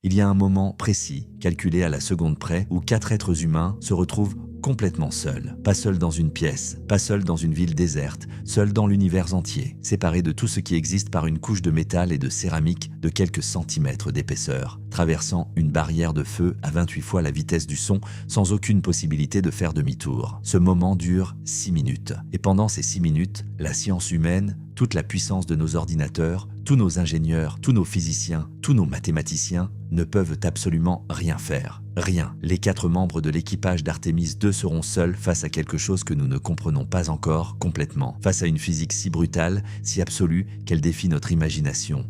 Il y a un moment précis, calculé à la seconde près, où 4 êtres humains se retrouvent complètement seuls. Pas seuls dans une pièce, pas seuls dans une ville déserte, seuls dans l'univers entier, séparés de tout ce qui existe par une couche de métal et de céramique de quelques centimètres d'épaisseur, traversant une barrière de feu à 28 fois la vitesse du son, sans aucune possibilité de faire demi-tour. Ce moment dure 6 minutes. Et pendant ces 6 minutes, la science humaine, toute la puissance de nos ordinateurs, tous nos ingénieurs, tous nos physiciens, tous nos mathématiciens ne peuvent absolument rien faire. Rien. Les 4 membres de l'équipage d'Artemis 2 seront seuls face à quelque chose que nous ne comprenons pas encore complètement, face à une physique si brutale, si absolue qu'elle défie notre imagination.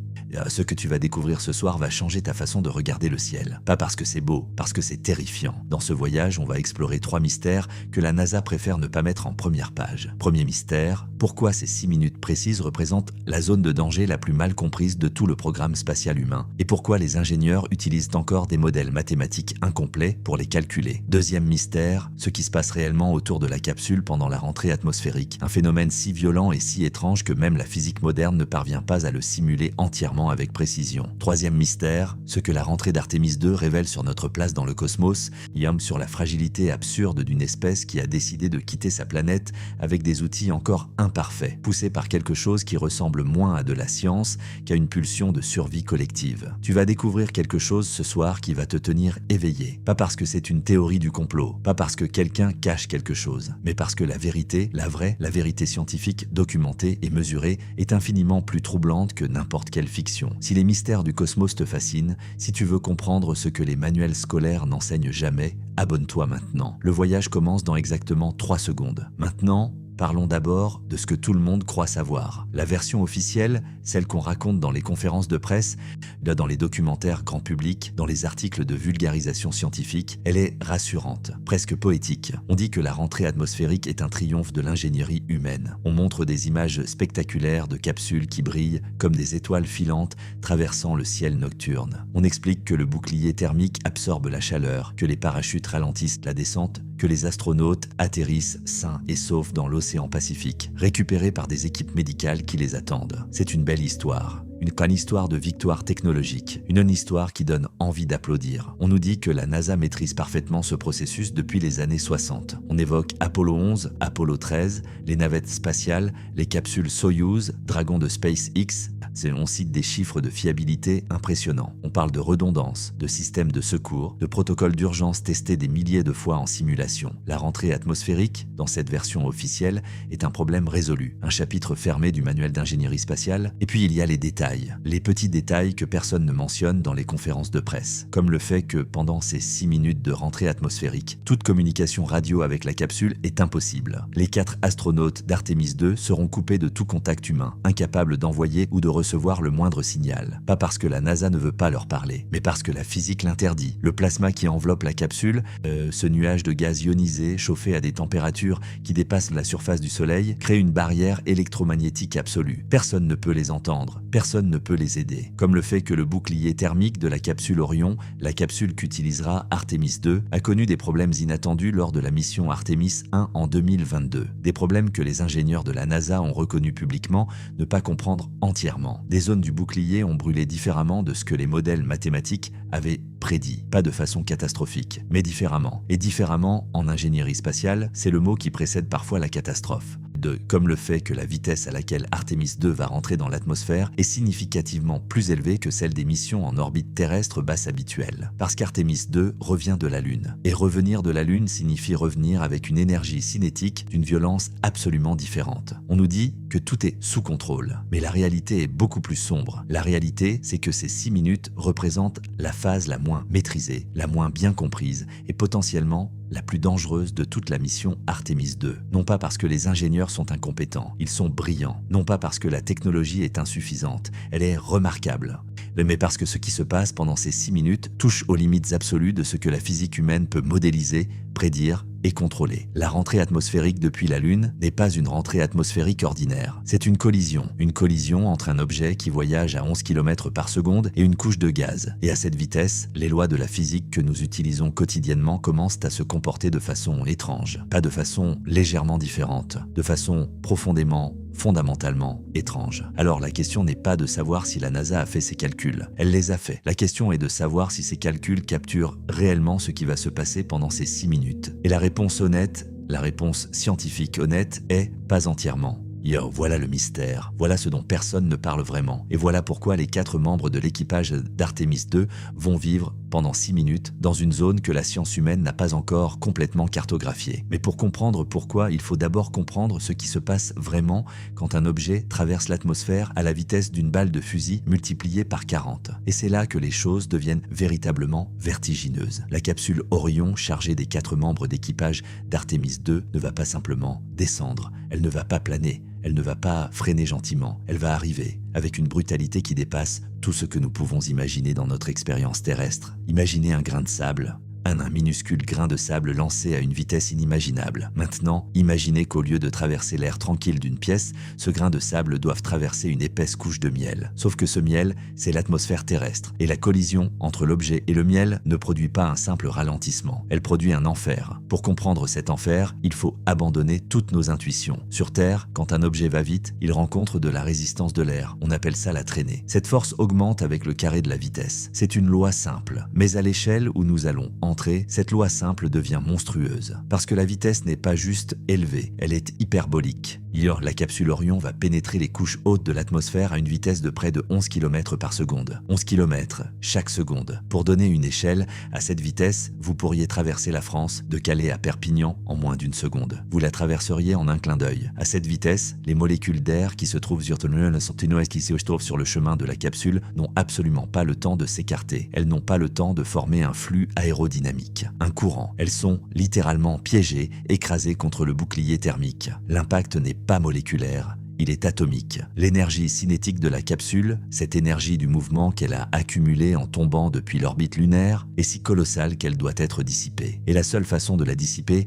Ce que tu vas découvrir ce soir va changer ta façon de regarder le ciel. Pas parce que c'est beau, parce que c'est terrifiant. Dans ce voyage, on va explorer 3 mystères que la NASA préfère ne pas mettre en première page. Premier mystère, pourquoi ces 6 minutes précises représentent la zone de danger la plus mal comprise de tout le programme spatial humain? Et pourquoi les ingénieurs utilisent encore des modèles mathématiques incomplets pour les calculer? Deuxième mystère, ce qui se passe réellement autour de la capsule pendant la rentrée atmosphérique. Un phénomène si violent et si étrange que même la physique moderne ne parvient pas à le simuler entièrement avec précision. Troisième mystère, ce que la rentrée d'Artemis 2 révèle sur notre place dans le cosmos, sur la fragilité absurde d'une espèce qui a décidé de quitter sa planète avec des outils encore imparfaits, poussés par quelque chose qui ressemble moins à de la science qu'à une pulsion de survie collective. Tu vas découvrir quelque chose ce soir qui va te tenir éveillé. Pas parce que c'est une théorie du complot, pas parce que quelqu'un cache quelque chose, mais parce que la vérité, la vraie, la vérité scientifique, documentée et mesurée, est infiniment plus troublante que n'importe quelle fiction. Si les mystères du cosmos te fascinent, si tu veux comprendre ce que les manuels scolaires n'enseignent jamais, abonne-toi maintenant. Le voyage commence dans exactement 3 secondes. Maintenant, parlons d'abord de ce que tout le monde croit savoir. La version officielle, celle qu'on raconte dans les conférences de presse, dans les documentaires grand public, dans les articles de vulgarisation scientifique, elle est rassurante, presque poétique. On dit que la rentrée atmosphérique est un triomphe de l'ingénierie humaine. On montre des images spectaculaires de capsules qui brillent comme des étoiles filantes traversant le ciel nocturne. On explique que le bouclier thermique absorbe la chaleur, que les parachutes ralentissent la descente, que les astronautes atterrissent sains et saufs dans l'océan Pacifique, récupérés par des équipes médicales qui les attendent. C'est une belle histoire. Une histoire de victoire technologique, une histoire qui donne envie d'applaudir. On nous dit que la NASA maîtrise parfaitement ce processus depuis les années 60. On évoque Apollo 11, Apollo 13, les navettes spatiales, les capsules Soyouz, Dragon de SpaceX. On cite des chiffres de fiabilité impressionnants. On parle de redondance, de systèmes de secours, de protocoles d'urgence testés des milliers de fois en simulation. La rentrée atmosphérique, dans cette version officielle, est un problème résolu, un chapitre fermé du manuel d'ingénierie spatiale. Et puis il y a les détails. Les petits détails que personne ne mentionne dans les conférences de presse, comme le fait que pendant ces 6 minutes de rentrée atmosphérique, toute communication radio avec la capsule est impossible. Les 4 astronautes d'Artemis 2 seront coupés de tout contact humain, incapables d'envoyer ou de recevoir le moindre signal. Pas parce que la NASA ne veut pas leur parler, mais parce que la physique l'interdit. Le plasma qui enveloppe la capsule, ce nuage de gaz ionisé chauffé à des températures qui dépassent la surface du Soleil, crée une barrière électromagnétique absolue. Personne ne peut les entendre, personne ne peut les aider. Comme le fait que le bouclier thermique de la capsule Orion, la capsule qu'utilisera Artemis 2, a connu des problèmes inattendus lors de la mission Artemis 1 en 2022. Des problèmes que les ingénieurs de la NASA ont reconnus publiquement ne pas comprendre entièrement. Des zones du bouclier ont brûlé différemment de ce que les modèles mathématiques avaient prédit. Pas de façon catastrophique, mais différemment. Et différemment, en ingénierie spatiale, c'est le mot qui précède parfois la catastrophe. Comme le fait que la vitesse à laquelle Artemis 2 va rentrer dans l'atmosphère est significativement plus élevée que celle des missions en orbite terrestre basse habituelle. Parce qu'Artemis 2 revient de la Lune. Et revenir de la Lune signifie revenir avec une énergie cinétique d'une violence absolument différente. On nous dit que tout est sous contrôle, mais la réalité est beaucoup plus sombre. La réalité, c'est que ces 6 minutes représentent la phase la moins maîtrisée, la moins bien comprise et potentiellement la plus dangereuse de toute la mission Artemis 2. Non pas parce que les ingénieurs sont incompétents, ils sont brillants. Non pas parce que la technologie est insuffisante, elle est remarquable. Mais parce que ce qui se passe pendant ces 6 minutes touche aux limites absolues de ce que la physique humaine peut modéliser, prédire et contrôler. La rentrée atmosphérique depuis la Lune n'est pas une rentrée atmosphérique ordinaire. C'est une collision entre un objet qui voyage à 11 km par seconde et une couche de gaz. Et à cette vitesse, les lois de la physique que nous utilisons quotidiennement commencent à se comporter de façon étrange. Pas de façon légèrement différente, de façon profondément fondamentalement étrange. Alors la question n'est pas de savoir si la NASA a fait ses calculs. Elle les a faits. La question est de savoir si ces calculs capturent réellement ce qui va se passer pendant ces 6 minutes. Et la réponse honnête, la réponse scientifique honnête est pas entièrement. Voilà le mystère, voilà ce dont personne ne parle vraiment. Et voilà pourquoi les 4 membres de l'équipage d'Artemis 2 vont vivre pendant 6 minutes dans une zone que la science humaine n'a pas encore complètement cartographiée. Mais pour comprendre pourquoi, il faut d'abord comprendre ce qui se passe vraiment quand un objet traverse l'atmosphère à la vitesse d'une balle de fusil multipliée par 40. Et c'est là que les choses deviennent véritablement vertigineuses. La capsule Orion, chargée des 4 membres d'équipage d'Artemis 2, ne va pas simplement descendre, elle ne va pas planer. Elle ne va pas freiner gentiment, elle va arriver avec une brutalité qui dépasse tout ce que nous pouvons imaginer dans notre expérience terrestre. Imaginez un grain de sable, un minuscule grain de sable lancé à une vitesse inimaginable. Maintenant, imaginez qu'au lieu de traverser l'air tranquille d'une pièce, ce grain de sable doive traverser une épaisse couche de miel. Sauf que ce miel, c'est l'atmosphère terrestre. Et la collision entre l'objet et le miel ne produit pas un simple ralentissement. Elle produit un enfer. Pour comprendre cet enfer, il faut abandonner toutes nos intuitions. Sur Terre, quand un objet va vite, il rencontre de la résistance de l'air. On appelle ça la traînée. Cette force augmente avec le carré de la vitesse. C'est une loi simple. Mais à l'échelle où nous allons entrer, cette loi simple devient monstrueuse. Parce que la vitesse n'est pas juste élevée, elle est hyperbolique. La capsule Orion va pénétrer les couches hautes de l'atmosphère à une vitesse de près de 11 km par seconde. 11 km chaque seconde. Pour donner une échelle, à cette vitesse, vous pourriez traverser la France de Calais à Perpignan en moins d'une seconde. Vous la traverseriez en un clin d'œil. À cette vitesse, les molécules d'air qui se trouvent sur le chemin de la capsule n'ont absolument pas le temps de s'écarter. Elles n'ont pas le temps de former un flux aérodynamique, un courant. Elles sont littéralement piégées, écrasées contre le bouclier thermique. L'impact n'est pas moléculaire, il est atomique. L'énergie cinétique de la capsule, cette énergie du mouvement qu'elle a accumulée en tombant depuis l'orbite lunaire, est si colossale qu'elle doit être dissipée. Et la seule façon de la dissiper,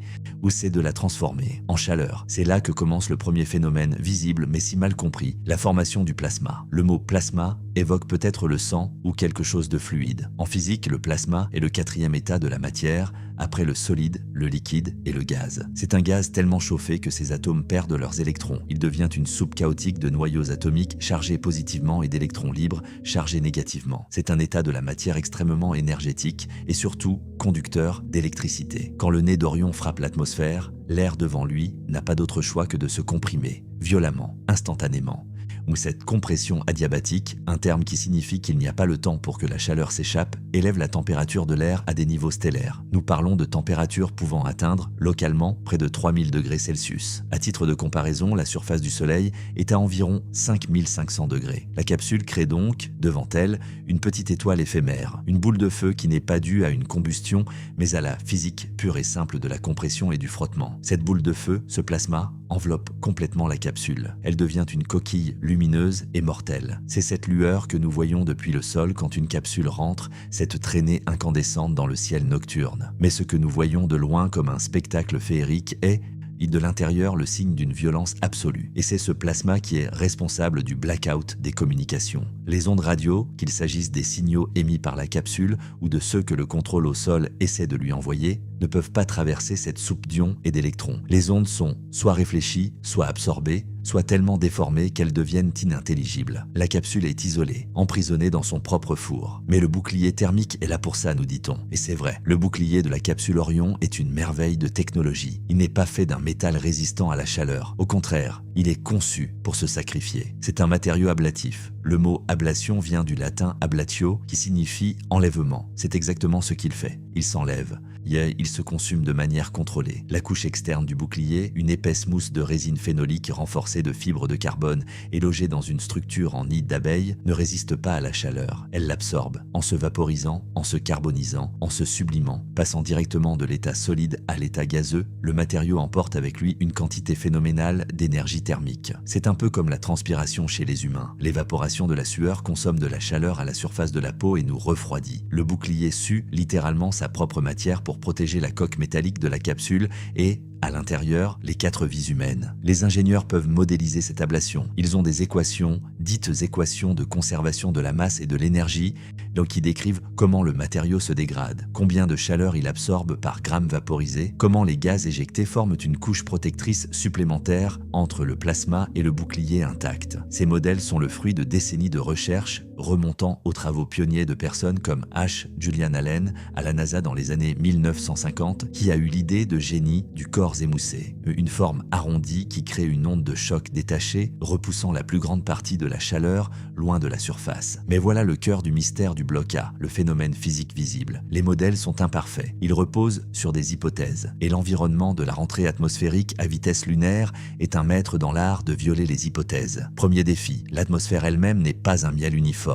c'est de la transformer en chaleur. C'est là que commence le premier phénomène visible mais si mal compris, la formation du plasma. Le mot plasma évoque peut-être le sang ou quelque chose de fluide. En physique, le plasma est le 4e état de la matière, après le solide, le liquide et le gaz. C'est un gaz tellement chauffé que ses atomes perdent leurs électrons. Il devient une soupe chaotique de noyaux atomiques chargés positivement et d'électrons libres chargés négativement. C'est un état de la matière extrêmement énergétique et surtout conducteur d'électricité. Quand le nez d'Orion frappe l'atmosphère, l'air devant lui n'a pas d'autre choix que de se comprimer, violemment, instantanément. Ou cette compression adiabatique, un terme qui signifie qu'il n'y a pas le temps pour que la chaleur s'échappe, élève la température de l'air à des niveaux stellaires. Nous parlons de températures pouvant atteindre, localement, près de 3000 degrés Celsius. À titre de comparaison, la surface du Soleil est à environ 5500 degrés. La capsule crée donc, devant elle, une petite étoile éphémère, une boule de feu qui n'est pas due à une combustion, mais à la physique pure et simple de la compression et du frottement. Cette boule de feu, ce plasma, enveloppe complètement la capsule. Elle devient une coquille lumineuse et mortelle. C'est cette lueur que nous voyons depuis le sol quand une capsule rentre, cette traînée incandescente dans le ciel nocturne. Mais ce que nous voyons de loin comme un spectacle féerique est, de l'intérieur, le signe d'une violence absolue. Et c'est ce plasma qui est responsable du blackout des communications. Les ondes radio, qu'il s'agisse des signaux émis par la capsule ou de ceux que le contrôle au sol essaie de lui envoyer, ne peuvent pas traverser cette soupe d'ions et d'électrons. Les ondes sont soit réfléchies, soit absorbées, soit tellement déformées qu'elles deviennent inintelligibles. La capsule est isolée, emprisonnée dans son propre four. Mais le bouclier thermique est là pour ça, nous dit-on. Et c'est vrai, le bouclier de la capsule Orion est une merveille de technologie. Il n'est pas fait d'un métal résistant à la chaleur. Au contraire, il est conçu pour se sacrifier. C'est un matériau ablatif. Le mot ablation vient du latin ablatio, qui signifie enlèvement. C'est exactement ce qu'il fait. Il s'enlève. Il se consume de manière contrôlée. La couche externe du bouclier, une épaisse mousse de résine phénolique renforcée de fibres de carbone et logée dans une structure en nid d'abeille, ne résiste pas à la chaleur. Elle l'absorbe, en se vaporisant, en se carbonisant, en se sublimant. Passant directement de l'état solide à l'état gazeux, le matériau emporte avec lui une quantité phénoménale d'énergie thermique. C'est un peu comme la transpiration chez les humains. L'évaporation de la sueur consomme de la chaleur à la surface de la peau et nous refroidit. Le bouclier sue littéralement sa propre matière pour protéger la coque métallique de la capsule et, à l'intérieur, les 4 vies humaines. Les ingénieurs peuvent modéliser cette ablation. Ils ont des équations, dites équations de conservation de la masse et de l'énergie, donc qui décrivent comment le matériau se dégrade, combien de chaleur il absorbe par gramme vaporisé, comment les gaz éjectés forment une couche protectrice supplémentaire entre le plasma et le bouclier intact. Ces modèles sont le fruit de décennies de recherche remontant aux travaux pionniers de personnes comme H. Julian Allen à la NASA dans les années 1950, qui a eu l'idée de génie du corps émoussé, une forme arrondie qui crée une onde de choc détachée, repoussant la plus grande partie de la chaleur loin de la surface. Mais voilà le cœur du mystère du bloc A, le phénomène physique visible. Les modèles sont imparfaits, ils reposent sur des hypothèses, et l'environnement de la rentrée atmosphérique à vitesse lunaire est un maître dans l'art de violer les hypothèses. Premier défi, l'atmosphère elle-même n'est pas un miel uniforme.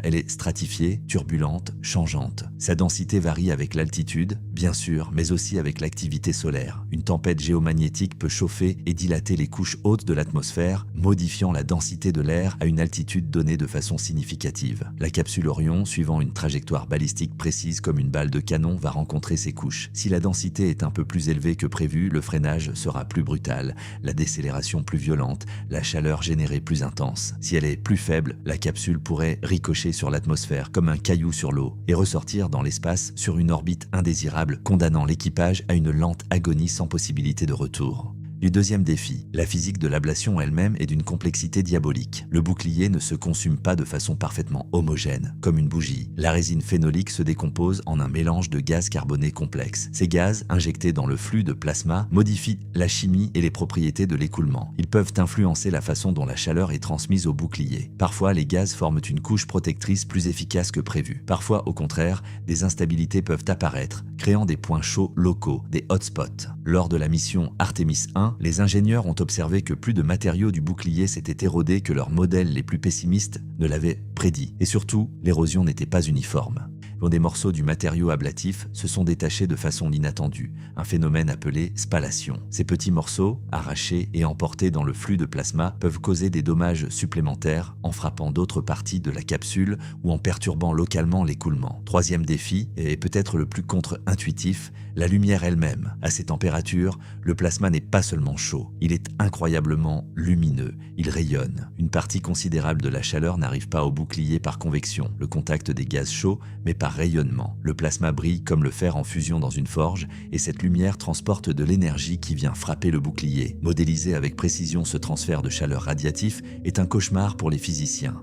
Elle est stratifiée, turbulente, changeante. Sa densité varie avec l'altitude, bien sûr, mais aussi avec l'activité solaire. Une tempête géomagnétique peut chauffer et dilater les couches hautes de l'atmosphère, modifiant la densité de l'air à une altitude donnée de façon significative. La capsule Orion, suivant une trajectoire balistique précise comme une balle de canon, va rencontrer ces couches. Si la densité est un peu plus élevée que prévu, le freinage sera plus brutal, la décélération plus violente, la chaleur générée plus intense. Si elle est plus faible, la capsule pourrait ricocher sur l'atmosphère comme un caillou sur l'eau et ressortir dans l'espace sur une orbite indésirable, condamnant l'équipage à une lente agonie sans possibilité de retour. Du deuxième défi, la physique de l'ablation elle-même est d'une complexité diabolique. Le bouclier ne se consume pas de façon parfaitement homogène, comme une bougie. La résine phénolique se décompose en un mélange de gaz carbonés complexes. Ces gaz, injectés dans le flux de plasma, modifient la chimie et les propriétés de l'écoulement. Ils peuvent influencer la façon dont la chaleur est transmise au bouclier. Parfois, les gaz forment une couche protectrice plus efficace que prévu. Parfois, au contraire, des instabilités peuvent apparaître, créant des points chauds locaux, des hotspots. Lors de la mission Artemis 1, les ingénieurs ont observé que plus de matériaux du bouclier s'étaient érodés que leurs modèles les plus pessimistes ne l'avaient prédit. Et surtout, l'érosion n'était pas uniforme. Des morceaux du matériau ablatif se sont détachés de façon inattendue, un phénomène appelé spallation. Ces petits morceaux, arrachés et emportés dans le flux de plasma, peuvent causer des dommages supplémentaires en frappant d'autres parties de la capsule ou en perturbant localement l'écoulement. Troisième défi, et peut-être le plus contre-intuitif, la lumière elle-même. À ces températures, le plasma n'est pas seulement chaud, il est incroyablement lumineux, il rayonne. Une partie considérable de la chaleur n'arrive pas au bouclier par convection, le contact des gaz chauds, mais par rayonnement. Le plasma brille comme le fer en fusion dans une forge et cette lumière transporte de l'énergie qui vient frapper le bouclier. Modéliser avec précision ce transfert de chaleur radiatif est un cauchemar pour les physiciens.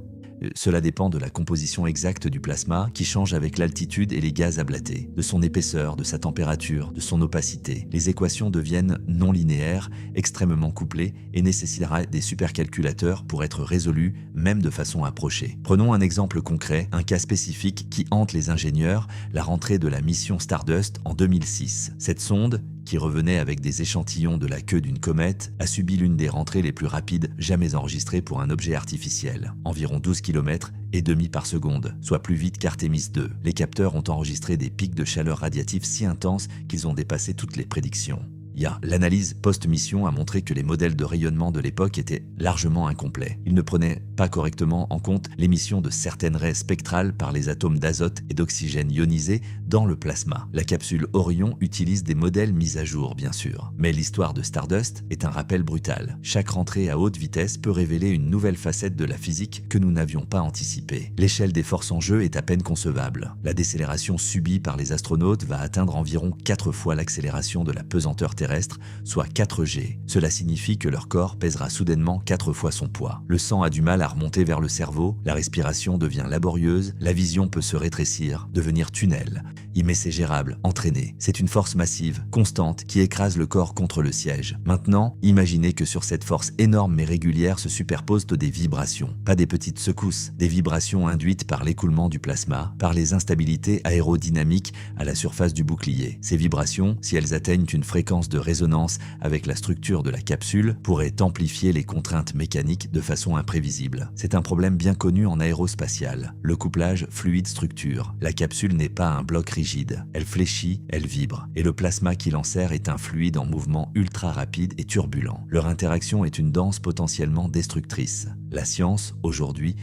Cela dépend de la composition exacte du plasma qui change avec l'altitude et les gaz ablatés, de son épaisseur, de sa température, de son opacité. Les équations deviennent non linéaires, extrêmement couplées et nécessitera des supercalculateurs pour être résolues, même de façon approchée. Prenons un exemple concret, un cas spécifique qui hante les ingénieurs, la rentrée de la mission Stardust en 2006. Cette sonde, qui revenait avec des échantillons de la queue d'une comète, a subi l'une des rentrées les plus rapides jamais enregistrées pour un objet artificiel, environ 12 km et demi par seconde, soit plus vite qu'Artemis 2. Les capteurs ont enregistré des pics de chaleur radiative si intenses qu'ils ont dépassé toutes les prédictions. L'analyse post-mission a montré que les modèles de rayonnement de l'époque étaient largement incomplets. Ils ne prenaient pas correctement en compte l'émission de certaines raies spectrales par les atomes d'azote et d'oxygène ionisés dans le plasma. La capsule Orion utilise des modèles mis à jour, bien sûr. Mais l'histoire de Stardust est un rappel brutal. Chaque rentrée à haute vitesse peut révéler une nouvelle facette de la physique que nous n'avions pas anticipée. L'échelle des forces en jeu est à peine concevable. La décélération subie par les astronautes va atteindre environ 4 fois l'accélération de la pesanteur terrestre, soit 4G. Cela signifie que leur corps pèsera soudainement 4 fois son poids. Le sang a du mal à remonter vers le cerveau, la respiration devient laborieuse, la vision peut se rétrécir, devenir tunnel. Mais c'est gérable, entraîné. C'est une force massive, constante, qui écrase le corps contre le siège. Maintenant, imaginez que sur cette force énorme mais régulière se superposent des vibrations. Pas des petites secousses, des vibrations induites par l'écoulement du plasma, par les instabilités aérodynamiques à la surface du bouclier. Ces vibrations, si elles atteignent une fréquence de résonance avec la structure de la capsule, pourraient amplifier les contraintes mécaniques de façon imprévisible. C'est un problème bien connu en aérospatial, le couplage fluide-structure. La capsule n'est pas un bloc rigide. Elle fléchit, elle vibre, et le plasma qui l'enserre est un fluide en mouvement ultra rapide et turbulent. Leur interaction est une danse potentiellement destructrice. La science, aujourd'hui,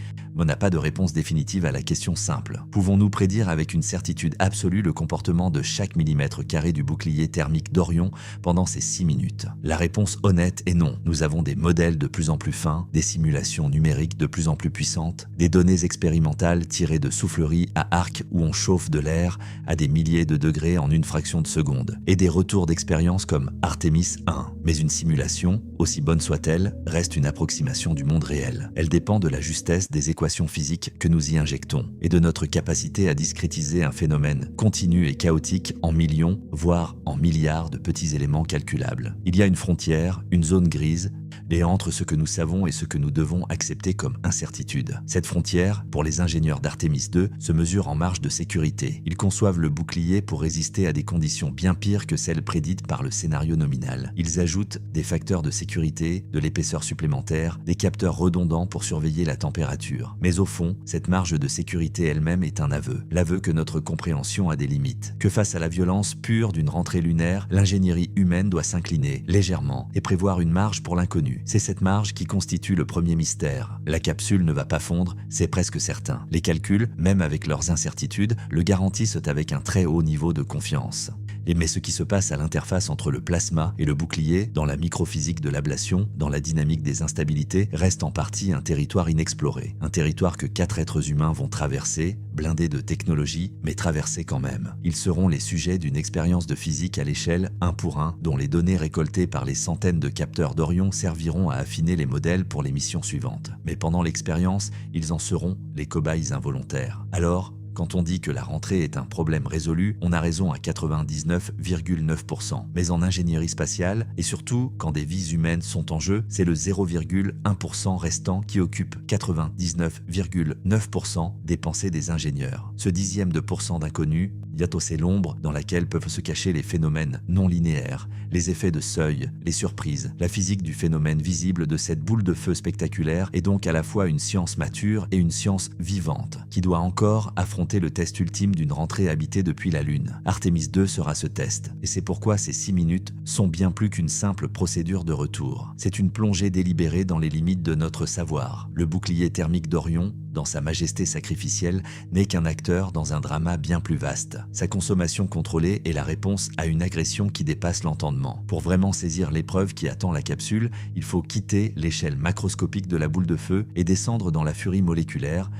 n'a pas de réponse définitive à la question simple. Pouvons-nous prédire avec une certitude absolue le comportement de chaque millimètre carré du bouclier thermique d'Orion pendant ces 6 minutes? La réponse honnête est non. Nous avons des modèles de plus en plus fins, des simulations numériques de plus en plus puissantes, des données expérimentales tirées de souffleries à arc où on chauffe de l'air à des milliers de degrés en une fraction de seconde, et des retours d'expérience comme Artemis 1. Mais une simulation, aussi bonne soit-elle, reste une approximation du monde réel. Elle dépend de la justesse des équations physiques que nous y injectons et de notre capacité à discrétiser un phénomène continu et chaotique en millions, voire en milliards de petits éléments calculables. Il y a une frontière, une zone grise, et entre ce que nous savons et ce que nous devons accepter comme incertitude. Cette frontière, pour les ingénieurs d'Artemis 2, se mesure en marge de sécurité. Ils conçoivent le bouclier pour résister à des conditions bien pires que celles prédites par le scénario nominal. Ils ajoutent des facteurs de sécurité, de l'épaisseur supplémentaire, des capteurs redondants pour surveiller la température. Mais au fond, cette marge de sécurité elle-même est un aveu. L'aveu que notre compréhension a des limites. Que face à la violence pure d'une rentrée lunaire, l'ingénierie humaine doit s'incliner légèrement et prévoir une marge pour l'inconnu. C'est cette marge qui constitue le premier mystère. La capsule ne va pas fondre, c'est presque certain. Les calculs, même avec leurs incertitudes, le garantissent avec un très haut niveau de confiance. Mais ce qui se passe à l'interface entre le plasma et le bouclier, dans la microphysique de l'ablation, dans la dynamique des instabilités, reste en partie un territoire inexploré. Un territoire que 4 êtres humains vont traverser, blindés de technologie, mais traverser quand même. Ils seront les sujets d'une expérience de physique à l'échelle 1 pour 1, dont les données récoltées par les centaines de capteurs d'Orion serviront à affiner les modèles pour les missions suivantes. Mais pendant l'expérience, ils en seront les cobayes involontaires. Alors, quand on dit que la rentrée est un problème résolu, on a raison à 99,9%. Mais en ingénierie spatiale, et surtout quand des vies humaines sont en jeu, c'est le 0,1% restant qui occupe 99,9% des pensées des ingénieurs. Ce dixième de pourcent d'inconnu, c'est l'ombre dans laquelle peuvent se cacher les phénomènes non linéaires, les effets de seuil, les surprises. La physique du phénomène visible de cette boule de feu spectaculaire est donc à la fois une science mature et une science vivante, qui doit encore affronter le test ultime d'une rentrée habitée depuis la Lune. Artemis 2 sera ce test, et c'est pourquoi ces 6 minutes sont bien plus qu'une simple procédure de retour. C'est une plongée délibérée dans les limites de notre savoir. Le bouclier thermique d'Orion, dans sa majesté sacrificielle, n'est qu'un acteur dans un drama bien plus vaste. Sa consommation contrôlée est la réponse à une agression qui dépasse l'entendement. Pour vraiment saisir l'épreuve qui attend la capsule, il faut quitter l'échelle macroscopique de la boule de feu et descendre dans la furie moléculaire,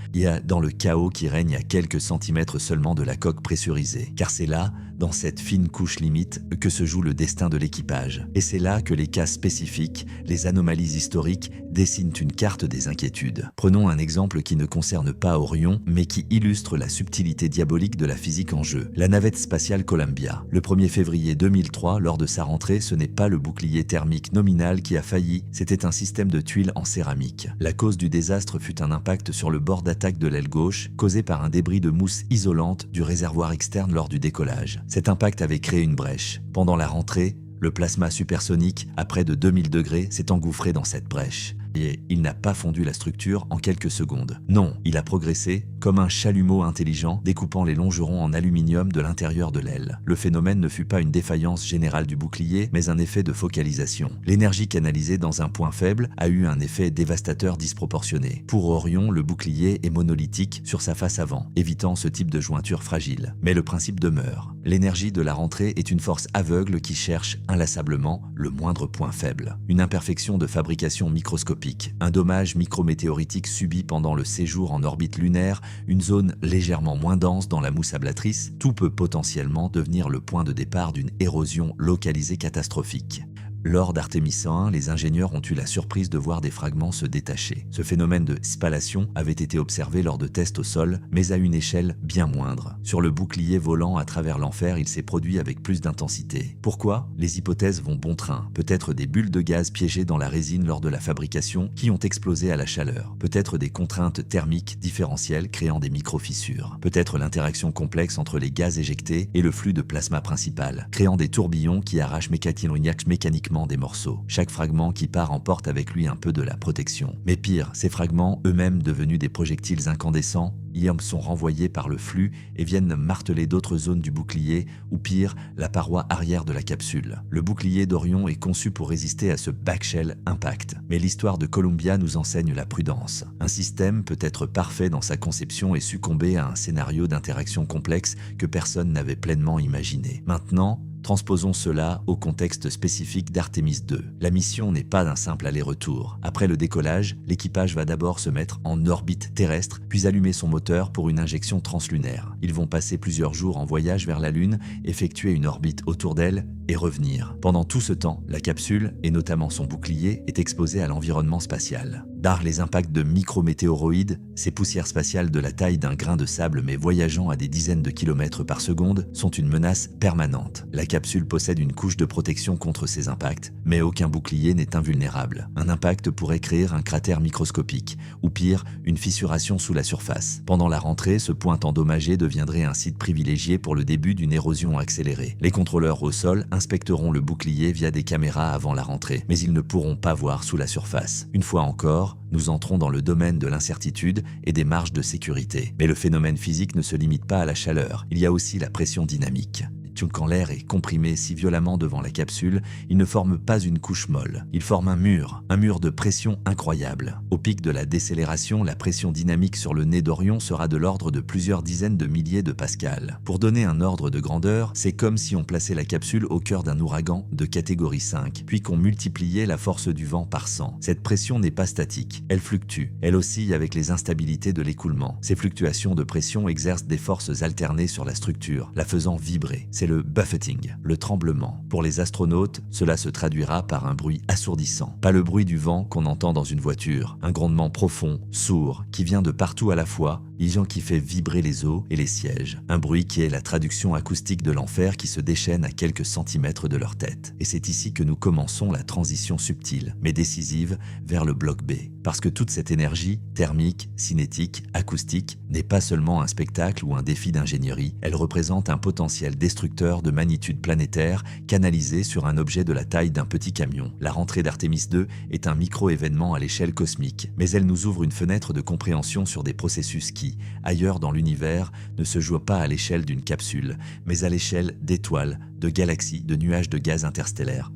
dans le chaos qui règne à quelques centimètres seulement de la coque pressurisée. Car c'est là, dans cette fine couche limite, que se joue le destin de l'équipage. Et c'est là que les cas spécifiques, les anomalies historiques, dessinent une carte des inquiétudes. Prenons un exemple qui ne concerne pas Orion, mais qui illustre la subtilité diabolique de la physique en jeu. La navette spatiale Columbia. Le 1er février 2003, lors de sa rentrée, ce n'est pas le bouclier thermique nominal qui a failli, c'était un système de tuiles en céramique. La cause du désastre fut un impact sur le bord d'attaque de l'aile gauche, causé par un débris de mousse isolante du réservoir externe lors du décollage. Cet impact avait créé une brèche. Pendant la rentrée, le plasma supersonique, à près de 2000 degrés, s'est engouffré dans cette brèche. Et il n'a pas fondu la structure en quelques secondes. Non, il a progressé comme un chalumeau intelligent découpant les longerons en aluminium de l'intérieur de l'aile. Le phénomène ne fut pas une défaillance générale du bouclier, mais un effet de focalisation. L'énergie canalisée dans un point faible a eu un effet dévastateur disproportionné. Pour Orion, le bouclier est monolithique sur sa face avant, évitant ce type de jointure fragile. Mais le principe demeure. L'énergie de la rentrée est une force aveugle qui cherche inlassablement le moindre point faible. Une imperfection de fabrication microscopique. Un dommage micrométéoritique subi pendant le séjour en orbite lunaire, une zone légèrement moins dense dans la mousse ablatrice, tout peut potentiellement devenir le point de départ d'une érosion localisée catastrophique. Lors d'Artemis 1, les ingénieurs ont eu la surprise de voir des fragments se détacher. Ce phénomène de spallation avait été observé lors de tests au sol, mais à une échelle bien moindre. Sur le bouclier volant à travers l'enfer, il s'est produit avec plus d'intensité. Pourquoi? Les hypothèses vont bon train. Peut-être des bulles de gaz piégées dans la résine lors de la fabrication qui ont explosé à la chaleur. Peut-être des contraintes thermiques différentielles créant des micro-fissures. Peut-être l'interaction complexe entre les gaz éjectés et le flux de plasma principal, créant des tourbillons qui arrachent mécaniquement mécaniquement des morceaux. Chaque fragment qui part emporte avec lui un peu de la protection. Mais pire, ces fragments, eux-mêmes devenus des projectiles incandescents, sont renvoyés par le flux et viennent marteler d'autres zones du bouclier ou pire, la paroi arrière de la capsule. Le bouclier d'Orion est conçu pour résister à ce backshell impact. Mais l'histoire de Columbia nous enseigne la prudence. Un système peut être parfait dans sa conception et succomber à un scénario d'interaction complexe que personne n'avait pleinement imaginé. Maintenant, transposons cela au contexte spécifique d'Artemis II. La mission n'est pas d'un simple aller-retour. Après le décollage, l'équipage va d'abord se mettre en orbite terrestre, puis allumer son moteur pour une injection translunaire. Ils vont passer plusieurs jours en voyage vers la Lune, effectuer une orbite autour d'elle et revenir. Pendant tout ce temps, la capsule, et notamment son bouclier, est exposée à l'environnement spatial. D'art les impacts de micrométéoroïdes, ces poussières spatiales de la taille d'un grain de sable mais voyageant à des dizaines de kilomètres par seconde, sont une menace permanente. La capsule possède une couche de protection contre ces impacts, mais aucun bouclier n'est invulnérable. Un impact pourrait créer un cratère microscopique, ou pire, une fissuration sous la surface. Pendant la rentrée, ce point endommagé deviendrait un site privilégié pour le début d'une érosion accélérée. Les contrôleurs au sol inspecteront le bouclier via des caméras avant la rentrée, mais ils ne pourront pas voir sous la surface. Une fois encore, nous entrons dans le domaine de l'incertitude et des marges de sécurité. Mais le phénomène physique ne se limite pas à la chaleur, il y a aussi la pression dynamique. Quand l'air est comprimé si violemment devant la capsule, il ne forme pas une couche molle. Il forme un mur de pression incroyable. Au pic de la décélération, la pression dynamique sur le nez d'Orion sera de l'ordre de plusieurs dizaines de milliers de pascals. Pour donner un ordre de grandeur, c'est comme si on plaçait la capsule au cœur d'un ouragan de catégorie 5, puis qu'on multipliait la force du vent par 100. Cette pression n'est pas statique, elle fluctue. Elle oscille avec les instabilités de l'écoulement. Ces fluctuations de pression exercent des forces alternées sur la structure, la faisant vibrer. C'est le buffeting, le tremblement. Pour les astronautes, cela se traduira par un bruit assourdissant. Pas le bruit du vent qu'on entend dans une voiture, un grondement profond, sourd, qui vient de partout à la fois, qui fait vibrer les os et les sièges. Un bruit qui est la traduction acoustique de l'enfer qui se déchaîne à quelques centimètres de leur tête. Et c'est ici que nous commençons la transition subtile, mais décisive, vers le bloc B. Parce que toute cette énergie, thermique, cinétique, acoustique, n'est pas seulement un spectacle ou un défi d'ingénierie, elle représente un potentiel destructeur de magnitude planétaire canalisé sur un objet de la taille d'un petit camion. La rentrée d'Artemis II est un micro-événement à l'échelle cosmique, mais elle nous ouvre une fenêtre de compréhension sur des processus qui, ailleurs dans l'univers, ne se jouent pas à l'échelle d'une capsule, mais à l'échelle d'étoiles, de galaxies, de nuages de gaz interstellaires.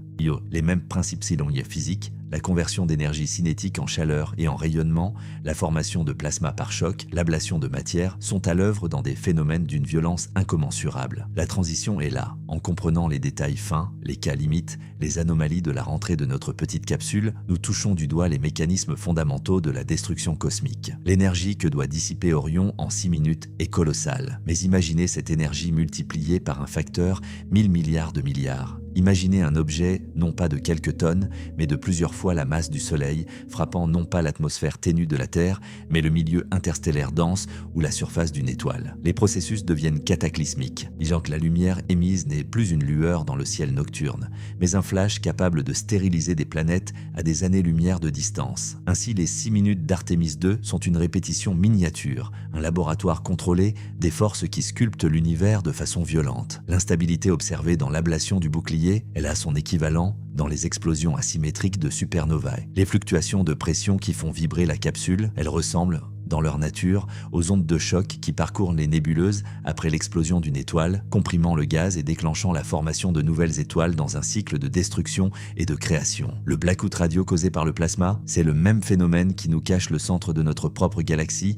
Les mêmes principes physiques, la conversion d'énergie cinétique en chaleur et en rayonnement, la formation de plasma par choc, l'ablation de matière sont à l'œuvre dans des phénomènes d'une violence incommensurable. La transition est là. En comprenant les détails fins, les cas limites, les anomalies de la rentrée de notre petite capsule, nous touchons du doigt les mécanismes fondamentaux de la destruction cosmique. L'énergie que doit dissiper Orion en 6 minutes est colossale. Mais imaginez cette énergie multipliée par un facteur 1000 milliards de milliards. Imaginez un objet, non pas de quelques tonnes, mais de plusieurs fois la masse du Soleil, frappant non pas l'atmosphère ténue de la Terre, mais le milieu interstellaire dense ou la surface d'une étoile. Les processus deviennent cataclysmiques, disant que la lumière émise n'est plus une lueur dans le ciel nocturne, mais un flash capable de stériliser des planètes à des années-lumière de distance. Ainsi, les 6 minutes d'Artemis II sont une répétition miniature, un laboratoire contrôlé des forces qui sculptent l'univers de façon violente. L'instabilité observée dans l'ablation du bouclier, elle a son équivalent dans les explosions asymétriques de supernovae. Les fluctuations de pression qui font vibrer la capsule, elles ressemblent, dans leur nature, aux ondes de choc qui parcourent les nébuleuses après l'explosion d'une étoile, comprimant le gaz et déclenchant la formation de nouvelles étoiles dans un cycle de destruction et de création. Le blackout radio causé par le plasma, c'est le même phénomène qui nous cache le centre de notre propre galaxie,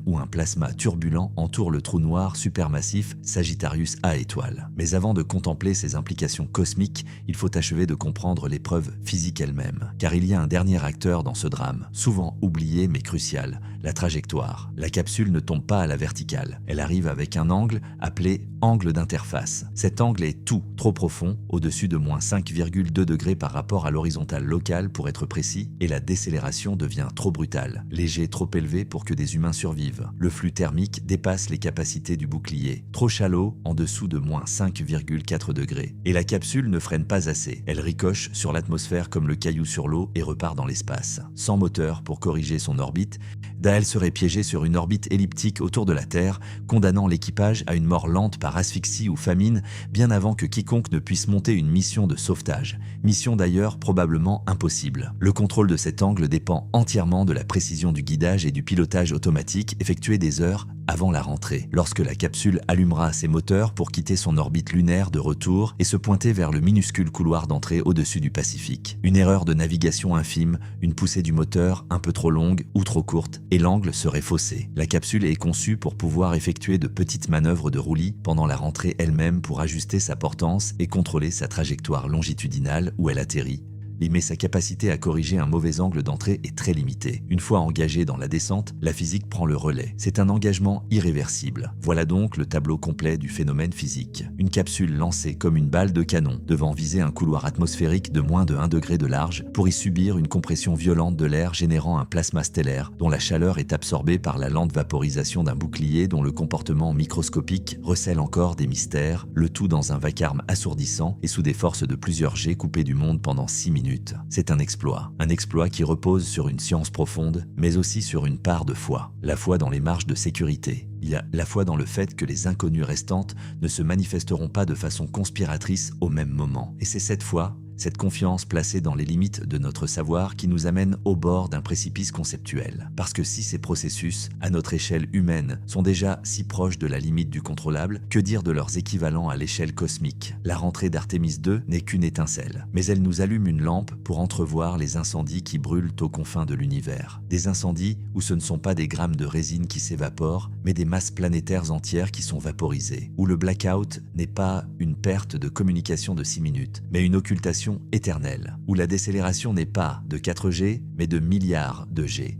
où un plasma turbulent entoure le trou noir supermassif Sagittarius A étoile. Mais avant de contempler ses implications cosmiques, il faut achever de comprendre l'épreuve physique elle-même. Car il y a un dernier acteur dans ce drame, souvent oublié mais crucial, la trajectoire. La capsule ne tombe pas à la verticale. Elle arrive avec un angle appelé angle d'interface. Cet angle est trop profond, au-dessus de moins 5,2 degrés par rapport à l'horizontale locale pour être précis, et la décélération devient trop brutale. Léger trop élevé pour que des humains survivent. Le flux thermique dépasse les capacités du bouclier. Trop shallow, en dessous de moins 5,4 degrés. Et la capsule ne freine pas assez. Elle ricoche sur l'atmosphère comme le caillou sur l'eau et repart dans l'espace. Sans moteur pour corriger son orbite, Elle serait piégée sur une orbite elliptique autour de la Terre, condamnant l'équipage à une mort lente par asphyxie ou famine, bien avant que quiconque ne puisse monter une mission de sauvetage. Mission d'ailleurs probablement impossible. Le contrôle de cet angle dépend entièrement de la précision du guidage et du pilotage automatique effectué des heures avant la rentrée, lorsque la capsule allumera ses moteurs pour quitter son orbite lunaire de retour et se pointer vers le minuscule couloir d'entrée au-dessus du Pacifique. Une erreur de navigation infime, une poussée du moteur un peu trop longue ou trop courte, et l'angle serait faussé. La capsule est conçue pour pouvoir effectuer de petites manœuvres de roulis pendant la rentrée elle-même pour ajuster sa portance et contrôler sa trajectoire longitudinale où elle atterrit. Mais sa capacité à corriger un mauvais angle d'entrée est très limitée. Une fois engagée dans la descente, la physique prend le relais. C'est un engagement irréversible. Voilà donc le tableau complet du phénomène physique. Une capsule lancée comme une balle de canon, devant viser un couloir atmosphérique de moins de 1 degré de large, pour y subir une compression violente de l'air générant un plasma stellaire, dont la chaleur est absorbée par la lente vaporisation d'un bouclier dont le comportement microscopique recèle encore des mystères, le tout dans un vacarme assourdissant et sous des forces de plusieurs G coupées du monde pendant 6 minutes. C'est un exploit qui repose sur une science profonde, mais aussi sur une part de foi. La foi dans les marges de sécurité. Il y a la foi dans le fait que les inconnues restantes ne se manifesteront pas de façon conspiratrice au même moment. Et c'est cette foi, cette confiance placée dans les limites de notre savoir qui nous amène au bord d'un précipice conceptuel. Parce que si ces processus, à notre échelle humaine, sont déjà si proches de la limite du contrôlable, que dire de leurs équivalents à l'échelle cosmique? La rentrée d'Artémis II n'est qu'une étincelle, mais elle nous allume une lampe pour entrevoir les incendies qui brûlent aux confins de l'univers. Des incendies où ce ne sont pas des grammes de résine qui s'évaporent, mais des masses planétaires entières qui sont vaporisées. Où le blackout n'est pas une perte de communication de 6 minutes, mais une occultation éternelle, où la décélération n'est pas de 4G, mais de milliards de G,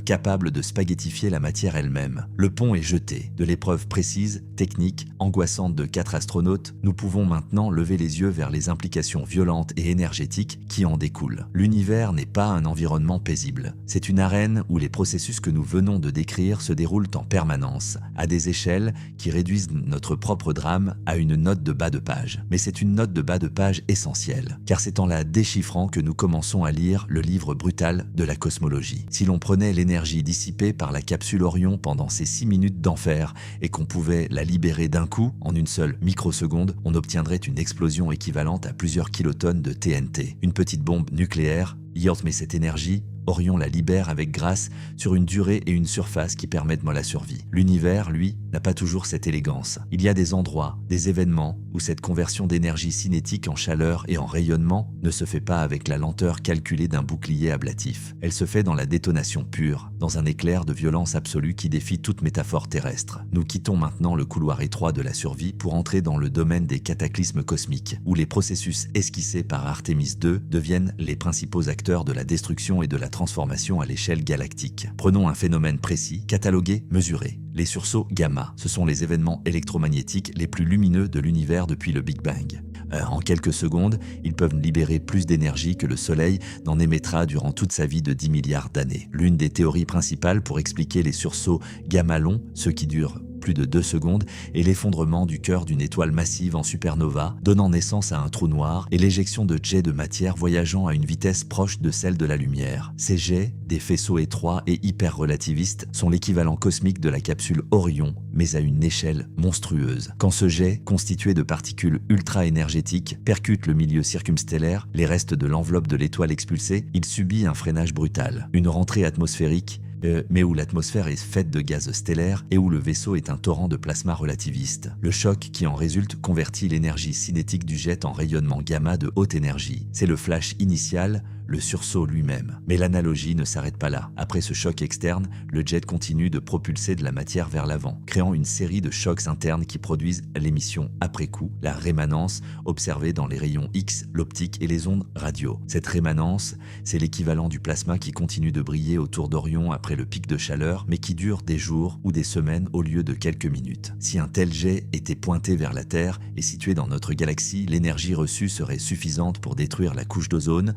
capable de spaghettifier la matière elle-même. Le pont est jeté. De l'épreuve précise, technique, angoissante de 4 astronautes, nous pouvons maintenant lever les yeux vers les implications violentes et énergétiques qui en découlent. L'univers n'est pas un environnement paisible. C'est une arène où les processus que nous venons de décrire se déroulent en permanence, à des échelles qui réduisent notre propre drame à une note de bas de page. Mais c'est une note de bas de page essentielle, car c'est en la déchiffrant que nous commençons à lire le livre brutal de la cosmologie. Si l'on prenait l'énergie dissipée par la capsule Orion pendant ces 6 minutes d'enfer et qu'on pouvait la libérer d'un coup, en une seule microseconde, on obtiendrait une explosion équivalente à plusieurs kilotonnes de TNT. Une petite bombe nucléaire, mais cette énergie, Orion la libère avec grâce sur une durée et une surface qui permettent la survie. L'univers, lui, n'a pas toujours cette élégance. Il y a des endroits, des événements où cette conversion d'énergie cinétique en chaleur et en rayonnement ne se fait pas avec la lenteur calculée d'un bouclier ablatif. Elle se fait dans la détonation pure, dans un éclair de violence absolue qui défie toute métaphore terrestre. Nous quittons maintenant le couloir étroit de la survie pour entrer dans le domaine des cataclysmes cosmiques, où les processus esquissés par Artémis II deviennent les principaux acteurs de la destruction et de la transformation à l'échelle galactique. Prenons un phénomène précis, catalogué, mesuré. Les sursauts gamma, ce sont les événements électromagnétiques les plus lumineux de l'univers depuis le Big Bang. En quelques secondes, ils peuvent libérer plus d'énergie que le Soleil n'en émettra durant toute sa vie de 10 milliards d'années. L'une des théories principales pour expliquer les sursauts gamma longs, ceux qui durent plus de 2 secondes, et l'effondrement du cœur d'une étoile massive en supernova, donnant naissance à un trou noir, et l'éjection de jets de matière voyageant à une vitesse proche de celle de la lumière. Ces jets, des faisceaux étroits et hyper-relativistes, sont l'équivalent cosmique de la capsule Orion, mais à une échelle monstrueuse. Quand ce jet, constitué de particules ultra-énergétiques, percute le milieu circumstellaire, les restes de l'enveloppe de l'étoile expulsée, il subit un freinage brutal, une rentrée atmosphérique, mais où l'atmosphère est faite de gaz stellaires et où le vaisseau est un torrent de plasma relativiste. Le choc qui en résulte convertit l'énergie cinétique du jet en rayonnement gamma de haute énergie. C'est le flash initial, le sursaut lui-même. Mais l'analogie ne s'arrête pas là. Après ce choc externe, le jet continue de propulser de la matière vers l'avant, créant une série de chocs internes qui produisent l'émission après coup, la rémanence observée dans les rayons X, l'optique et les ondes radio. Cette rémanence, c'est l'équivalent du plasma qui continue de briller autour d'Orion après le pic de chaleur, mais qui dure des jours ou des semaines au lieu de quelques minutes. Si un tel jet était pointé vers la Terre et situé dans notre galaxie, l'énergie reçue serait suffisante pour détruire la couche d'ozone.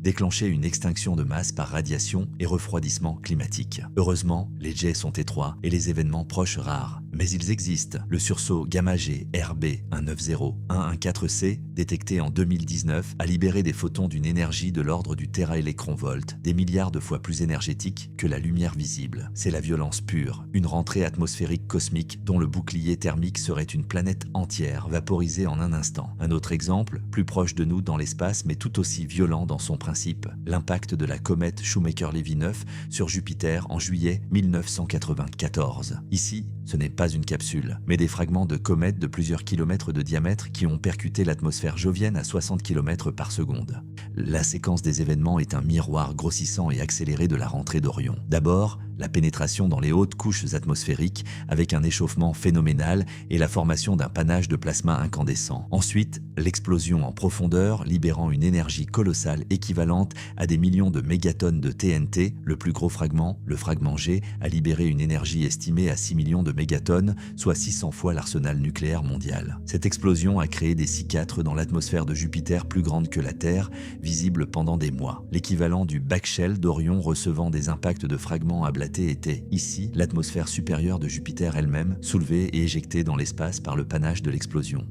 Dès déclencher une extinction de masse par radiation et refroidissement climatique. Heureusement, les jets sont étroits et les événements proches rares. Mais ils existent. Le sursaut gamma-G RB 190-114C, détecté en 2019, a libéré des photons d'une énergie de l'ordre du téraélectronvolt, des milliards de fois plus énergétique que la lumière visible. C'est la violence pure, une rentrée atmosphérique cosmique dont le bouclier thermique serait une planète entière vaporisée en un instant. Un autre exemple, plus proche de nous dans l'espace mais tout aussi violent dans son principe, l'impact de la comète Shoemaker-Levy 9 sur Jupiter en juillet 1994. Ici, ce n'est pas une capsule, mais des fragments de comètes de plusieurs kilomètres de diamètre qui ont percuté l'atmosphère jovienne à 60 km par seconde. La séquence des événements est un miroir grossissant et accéléré de la rentrée d'Orion. D'abord, la pénétration dans les hautes couches atmosphériques avec un échauffement phénoménal et la formation d'un panache de plasma incandescent. Ensuite, l'explosion en profondeur libérant une énergie colossale équivalente à des millions de mégatonnes de TNT. Le plus gros fragment, le fragment G, a libéré une énergie estimée à 6 millions de mégatonnes, soit 600 fois l'arsenal nucléaire mondial. Cette explosion a créé des cicatres dans l'atmosphère de Jupiter plus grandes que la Terre, visibles pendant des mois. L'équivalent du backshell d'Orion recevant des impacts de fragments ablatés était, ici, l'atmosphère supérieure de Jupiter elle-même, soulevée et éjectée dans l'espace par le panache de l'explosion.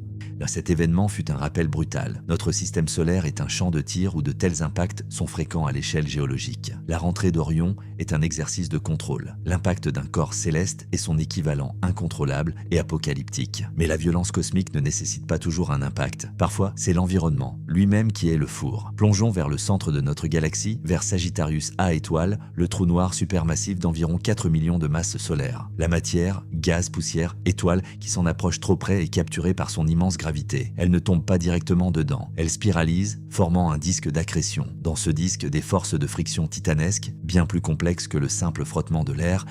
Cet événement fut un rappel brutal. Notre système solaire est un champ de tir où de tels impacts sont fréquents à l'échelle géologique. La rentrée d'Orion est un exercice de contrôle. L'impact d'un corps céleste est son équivalent incontrôlable et apocalyptique. Mais la violence cosmique ne nécessite pas toujours un impact. Parfois, c'est l'environnement, lui-même qui est le four. Plongeons vers le centre de notre galaxie, vers Sagittarius A étoile, le trou noir supermassif d'environ 4 millions de masses solaires. La matière, gaz, poussière, étoile qui s'en approche trop près est capturée par son immense gravité. Elle ne tombe pas directement dedans. Elle spiralise, formant un disque d'accrétion. Dans ce disque, des forces de friction titanesques, bien plus complexes que le simple frottement de l'air,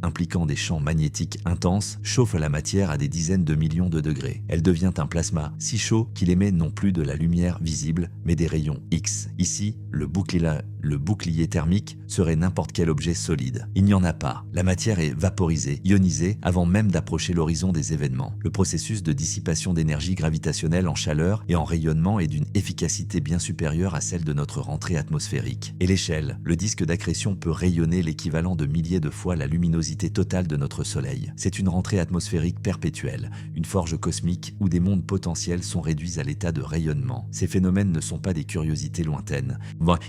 impliquant des champs magnétiques intenses, chauffent la matière à des dizaines de millions de degrés. Elle devient un plasma si chaud qu'il émet non plus de la lumière visible, mais des rayons X. Ici, le bouclier thermique serait n'importe quel objet solide. Il n'y en a pas. La matière est vaporisée, ionisée, avant même d'approcher l'horizon des événements. Le processus de dissipation d'énergie gravitationnelle en chaleur et en rayonnement est d'une efficacité bien supérieure à celle de notre rentrée atmosphérique. Et l'échelle, le disque d'accrétion peut rayonner l'équivalent de milliers de fois la luminosité totale de notre Soleil. C'est une rentrée atmosphérique perpétuelle, une forge cosmique où des mondes potentiels sont réduits à l'état de rayonnement. Ces phénomènes ne sont pas des curiosités lointaines.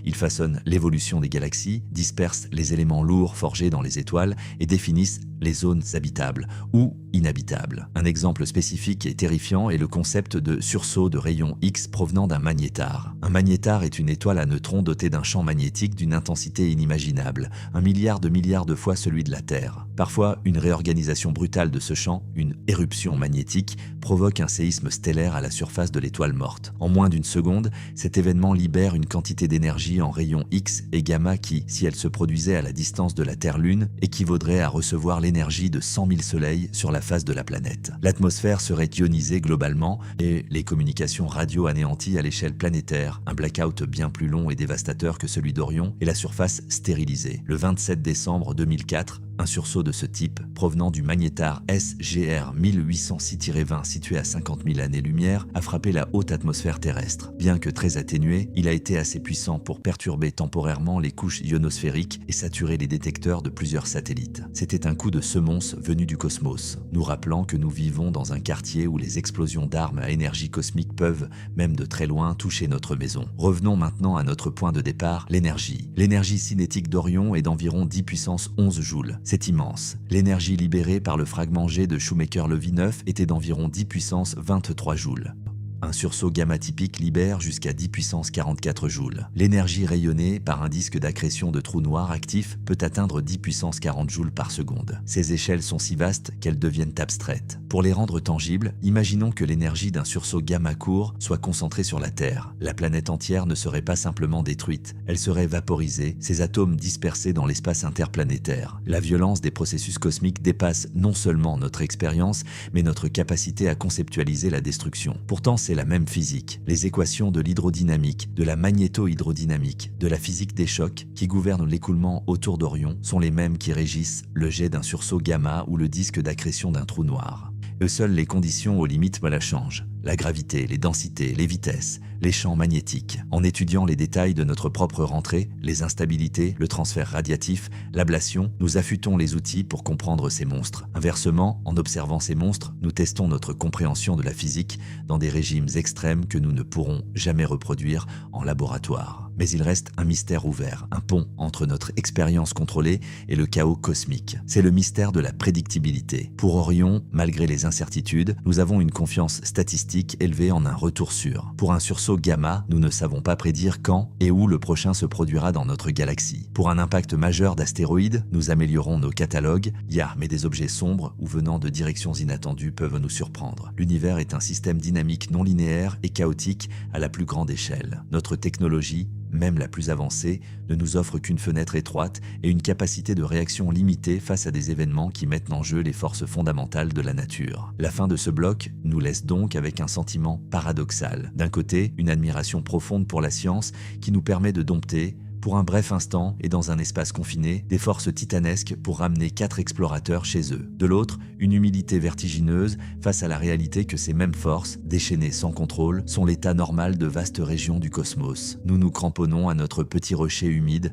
Ils façonnent l'évolution des galaxies, dispersent les éléments lourds forgés dans les étoiles et définissent les zones habitables ou inhabitables. Un exemple spécifique et terrifiant est le concept de sursaut de rayons X provenant d'un magnétar. Un magnétar est une étoile à neutrons dotée d'un champ magnétique d'une intensité inimaginable, 1 milliard de fois celui de la Terre. Parfois, une réorganisation brutale de ce champ, une éruption magnétique, provoque un séisme stellaire à la surface de l'étoile morte. En moins d'une seconde, cet événement libère une quantité d'énergie en rayons X et gamma qui, si elle se produisait à la distance de la Terre-Lune, équivaudrait à recevoir l'énergie de 100 000 soleils sur la face de la planète. L'atmosphère serait ionisée globalement et les communications radio anéanties à l'échelle planétaire, un blackout bien plus long et dévastateur que celui d'Orion et la surface stérilisée. Le 27 décembre 2004, un sursaut de ce type, provenant du magnétar SGR 1806-20 situé à 50 000 années-lumière, a frappé la haute atmosphère terrestre. Bien que très atténué, il a été assez puissant pour perturber temporairement les couches ionosphériques et saturer les détecteurs de plusieurs satellites. C'était un coup de semonce venu du cosmos, nous rappelant que nous vivons dans un quartier où les explosions d'armes à énergie cosmique peuvent, même de très loin, toucher notre maison. Revenons maintenant à notre point de départ, l'énergie. L'énergie cinétique d'Orion est d'environ 10 puissance 11 joules. C'est immense. L'énergie libérée par le fragment G de Shoemaker-Levy 9 était d'environ 10 puissance 23 joules. Un sursaut gamma typique libère jusqu'à 10 puissance 44 joules. L'énergie rayonnée par un disque d'accrétion de trou noir actif peut atteindre 10 puissance 40 joules par seconde. Ces échelles sont si vastes qu'elles deviennent abstraites. Pour les rendre tangibles, imaginons que l'énergie d'un sursaut gamma court soit concentrée sur la Terre. La planète entière ne serait pas simplement détruite, elle serait vaporisée, ses atomes dispersés dans l'espace interplanétaire. La violence des processus cosmiques dépasse non seulement notre expérience, mais notre capacité à conceptualiser la destruction. Pourtant, c'est la même physique. Les équations de l'hydrodynamique, de la magnéto-hydrodynamique, de la physique des chocs qui gouvernent l'écoulement autour d'Orion sont les mêmes qui régissent le jet d'un sursaut gamma ou le disque d'accrétion d'un trou noir. Seules les conditions aux limites la changent. la gravité, les densités, les vitesses, les champs magnétiques. En étudiant les détails de notre propre rentrée, les instabilités, le transfert radiatif, l'ablation, nous affûtons les outils pour comprendre ces monstres. Inversement, en observant ces monstres, nous testons notre compréhension de la physique dans des régimes extrêmes que nous ne pourrons jamais reproduire en laboratoire. Mais il reste un mystère ouvert, un pont entre notre expérience contrôlée et le chaos cosmique. C'est le mystère de la prédictibilité. Pour Orion, malgré les incertitudes, nous avons une confiance statistique élevée en un retour sûr. Pour un sursaut gamma, nous ne savons pas prédire quand et où le prochain se produira dans notre galaxie. Pour un impact majeur d'astéroïdes, nous améliorons nos catalogues, mais des objets sombres ou venant de directions inattendues peuvent nous surprendre. L'univers est un système dynamique non linéaire et chaotique à la plus grande échelle. Notre technologie, même la plus avancée, ne nous offre qu'une fenêtre étroite et une capacité de réaction limitée face à des événements qui mettent en jeu les forces fondamentales de la nature. La fin de ce bloc nous laisse donc avec un sentiment paradoxal. D'un côté, une admiration profonde pour la science qui nous permet de dompter, pour un bref instant et dans un espace confiné, des forces titanesques pour ramener 4 explorateurs chez eux. De l'autre, une humilité vertigineuse face à la réalité que ces mêmes forces, déchaînées sans contrôle, sont l'état normal de vastes régions du cosmos. Nous nous cramponnons à notre petit rocher humide,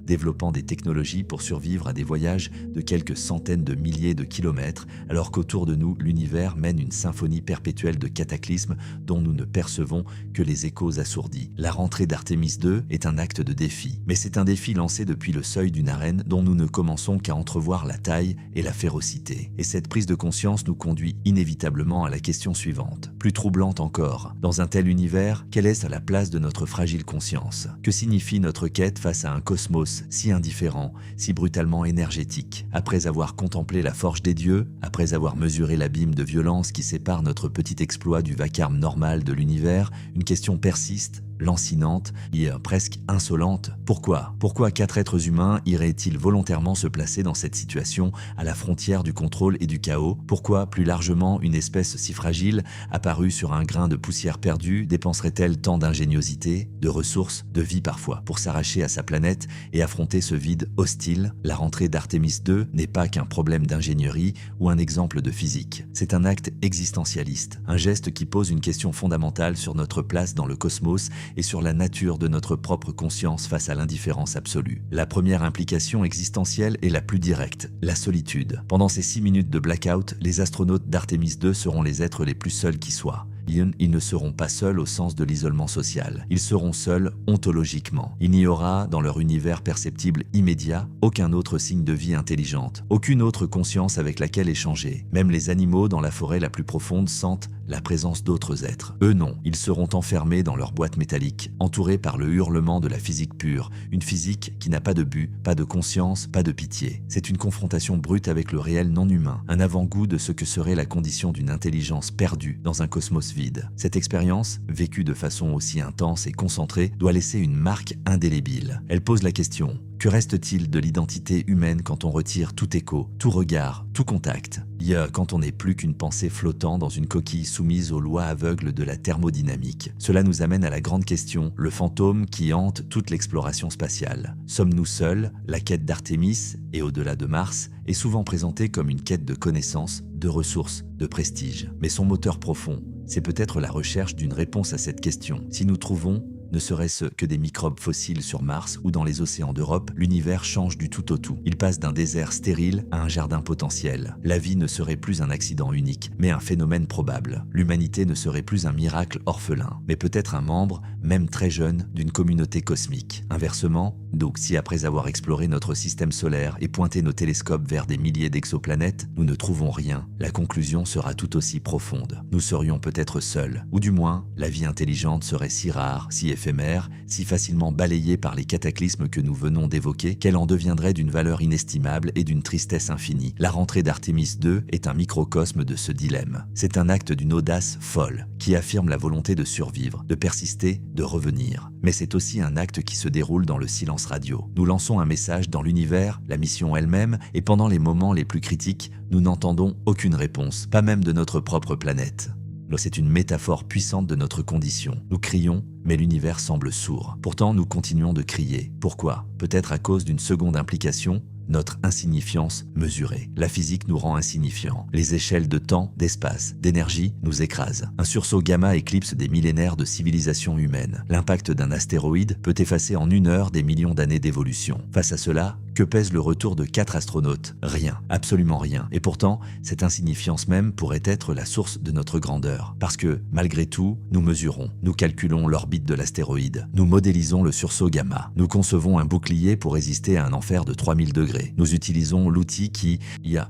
développant des technologies pour survivre à des voyages de quelques centaines de milliers de kilomètres, alors qu'autour de nous, l'univers mène une symphonie perpétuelle de cataclysmes dont nous ne percevons que les échos assourdis. La rentrée d'Artémis II est un acte de défi. Mais c'est un défi lancé depuis le seuil d'une arène dont nous ne commençons qu'à entrevoir la taille et la férocité. Et cette prise de conscience nous conduit inévitablement à la question suivante, plus troublante encore. Dans un tel univers, quelle est la place de notre fragile conscience? Que signifie notre quête face à un cosmos si indifférent, si brutalement énergétique? Après avoir contemplé la forge des dieux, après avoir mesuré l'abîme de violence qui sépare notre petit exploit du vacarme normal de l'univers, une question persiste, lancinante et presque insolente. Pourquoi? Pourquoi 4 êtres humains iraient-ils volontairement se placer dans cette situation à la frontière du contrôle et du chaos? Pourquoi, plus largement, une espèce si fragile, apparue sur un grain de poussière perdue, dépenserait-elle tant d'ingéniosité, de ressources, de vie parfois, pour s'arracher à sa planète et affronter ce vide hostile? La rentrée d'Artémis II n'est pas qu'un problème d'ingénierie ou un exemple de physique. C'est un acte existentialiste, un geste qui pose une question fondamentale sur notre place dans le cosmos et sur la nature de notre propre conscience face à l'indifférence absolue. La première implication existentielle est la plus directe, la solitude. Pendant ces 6 minutes de blackout, les astronautes d'Artémis II seront les êtres les plus seuls qui soient. Ils ne seront pas seuls au sens de l'isolement social. Ils seront seuls ontologiquement. Il n'y aura, dans leur univers perceptible immédiat, aucun autre signe de vie intelligente, aucune autre conscience avec laquelle échanger. Même les animaux dans la forêt la plus profonde sentent la présence d'autres êtres. Eux non, ils seront enfermés dans leur boîte métallique, entourés par le hurlement de la physique pure, une physique qui n'a pas de but, pas de conscience, pas de pitié. C'est une confrontation brute avec le réel non humain, un avant-goût de ce que serait la condition d'une intelligence perdue dans un cosmos vide. Cette expérience, vécue de façon aussi intense et concentrée, doit laisser une marque indélébile. Elle pose la question: que reste-t-il de l'identité humaine quand on retire tout écho, tout regard, tout contact? Quand on n'est plus qu'une pensée flottant dans une coquille soumise aux lois aveugles de la thermodynamique. Cela nous amène à la grande question, le fantôme qui hante toute l'exploration spatiale. Sommes-nous seuls? La quête d'Artémis, et au-delà de Mars, est souvent présentée comme une quête de connaissances, de ressources, de prestige. Mais son moteur profond, c'est peut-être la recherche d'une réponse à cette question. Si nous trouvons ne serait-ce que des microbes fossiles sur Mars ou dans les océans d'Europe, l'univers change du tout au tout. Il passe d'un désert stérile à un jardin potentiel. La vie ne serait plus un accident unique, mais un phénomène probable. L'humanité ne serait plus un miracle orphelin, mais peut-être un membre, même très jeune, d'une communauté cosmique. Inversement, donc si après avoir exploré notre système solaire et pointé nos télescopes vers des milliers d'exoplanètes, nous ne trouvons rien, la conclusion sera tout aussi profonde. Nous serions peut-être seuls, ou du moins, la vie intelligente serait si rare, si éphémère, si facilement balayée par les cataclysmes que nous venons d'évoquer, qu'elle en deviendrait d'une valeur inestimable et d'une tristesse infinie. La rentrée d'Artémis II est un microcosme de ce dilemme. C'est un acte d'une audace folle, qui affirme la volonté de survivre, de persister, de revenir. Mais c'est aussi un acte qui se déroule dans le silence radio. Nous lançons un message dans l'univers, la mission elle-même, et pendant les moments les plus critiques, nous n'entendons aucune réponse, pas même de notre propre planète. C'est une métaphore puissante de notre condition. Nous crions, mais l'univers semble sourd. Pourtant, nous continuons de crier. Pourquoi? Peut-être à cause d'une seconde implication, notre insignifiance mesurée. La physique nous rend insignifiants. Les échelles de temps, d'espace, d'énergie nous écrasent. Un sursaut gamma éclipse des millénaires de civilisation humaine. L'impact d'un astéroïde peut effacer en 1 heure des millions d'années d'évolution. Face à cela, que pèse le retour de 4 astronautes? Rien, absolument rien. Et pourtant, cette insignifiance même pourrait être la source de notre grandeur. Parce que, malgré tout, nous mesurons, nous calculons l'orbite de l'astéroïde, nous modélisons le sursaut gamma, nous concevons un bouclier pour résister à un enfer de 3000 degrés. Nous utilisons l'outil qui,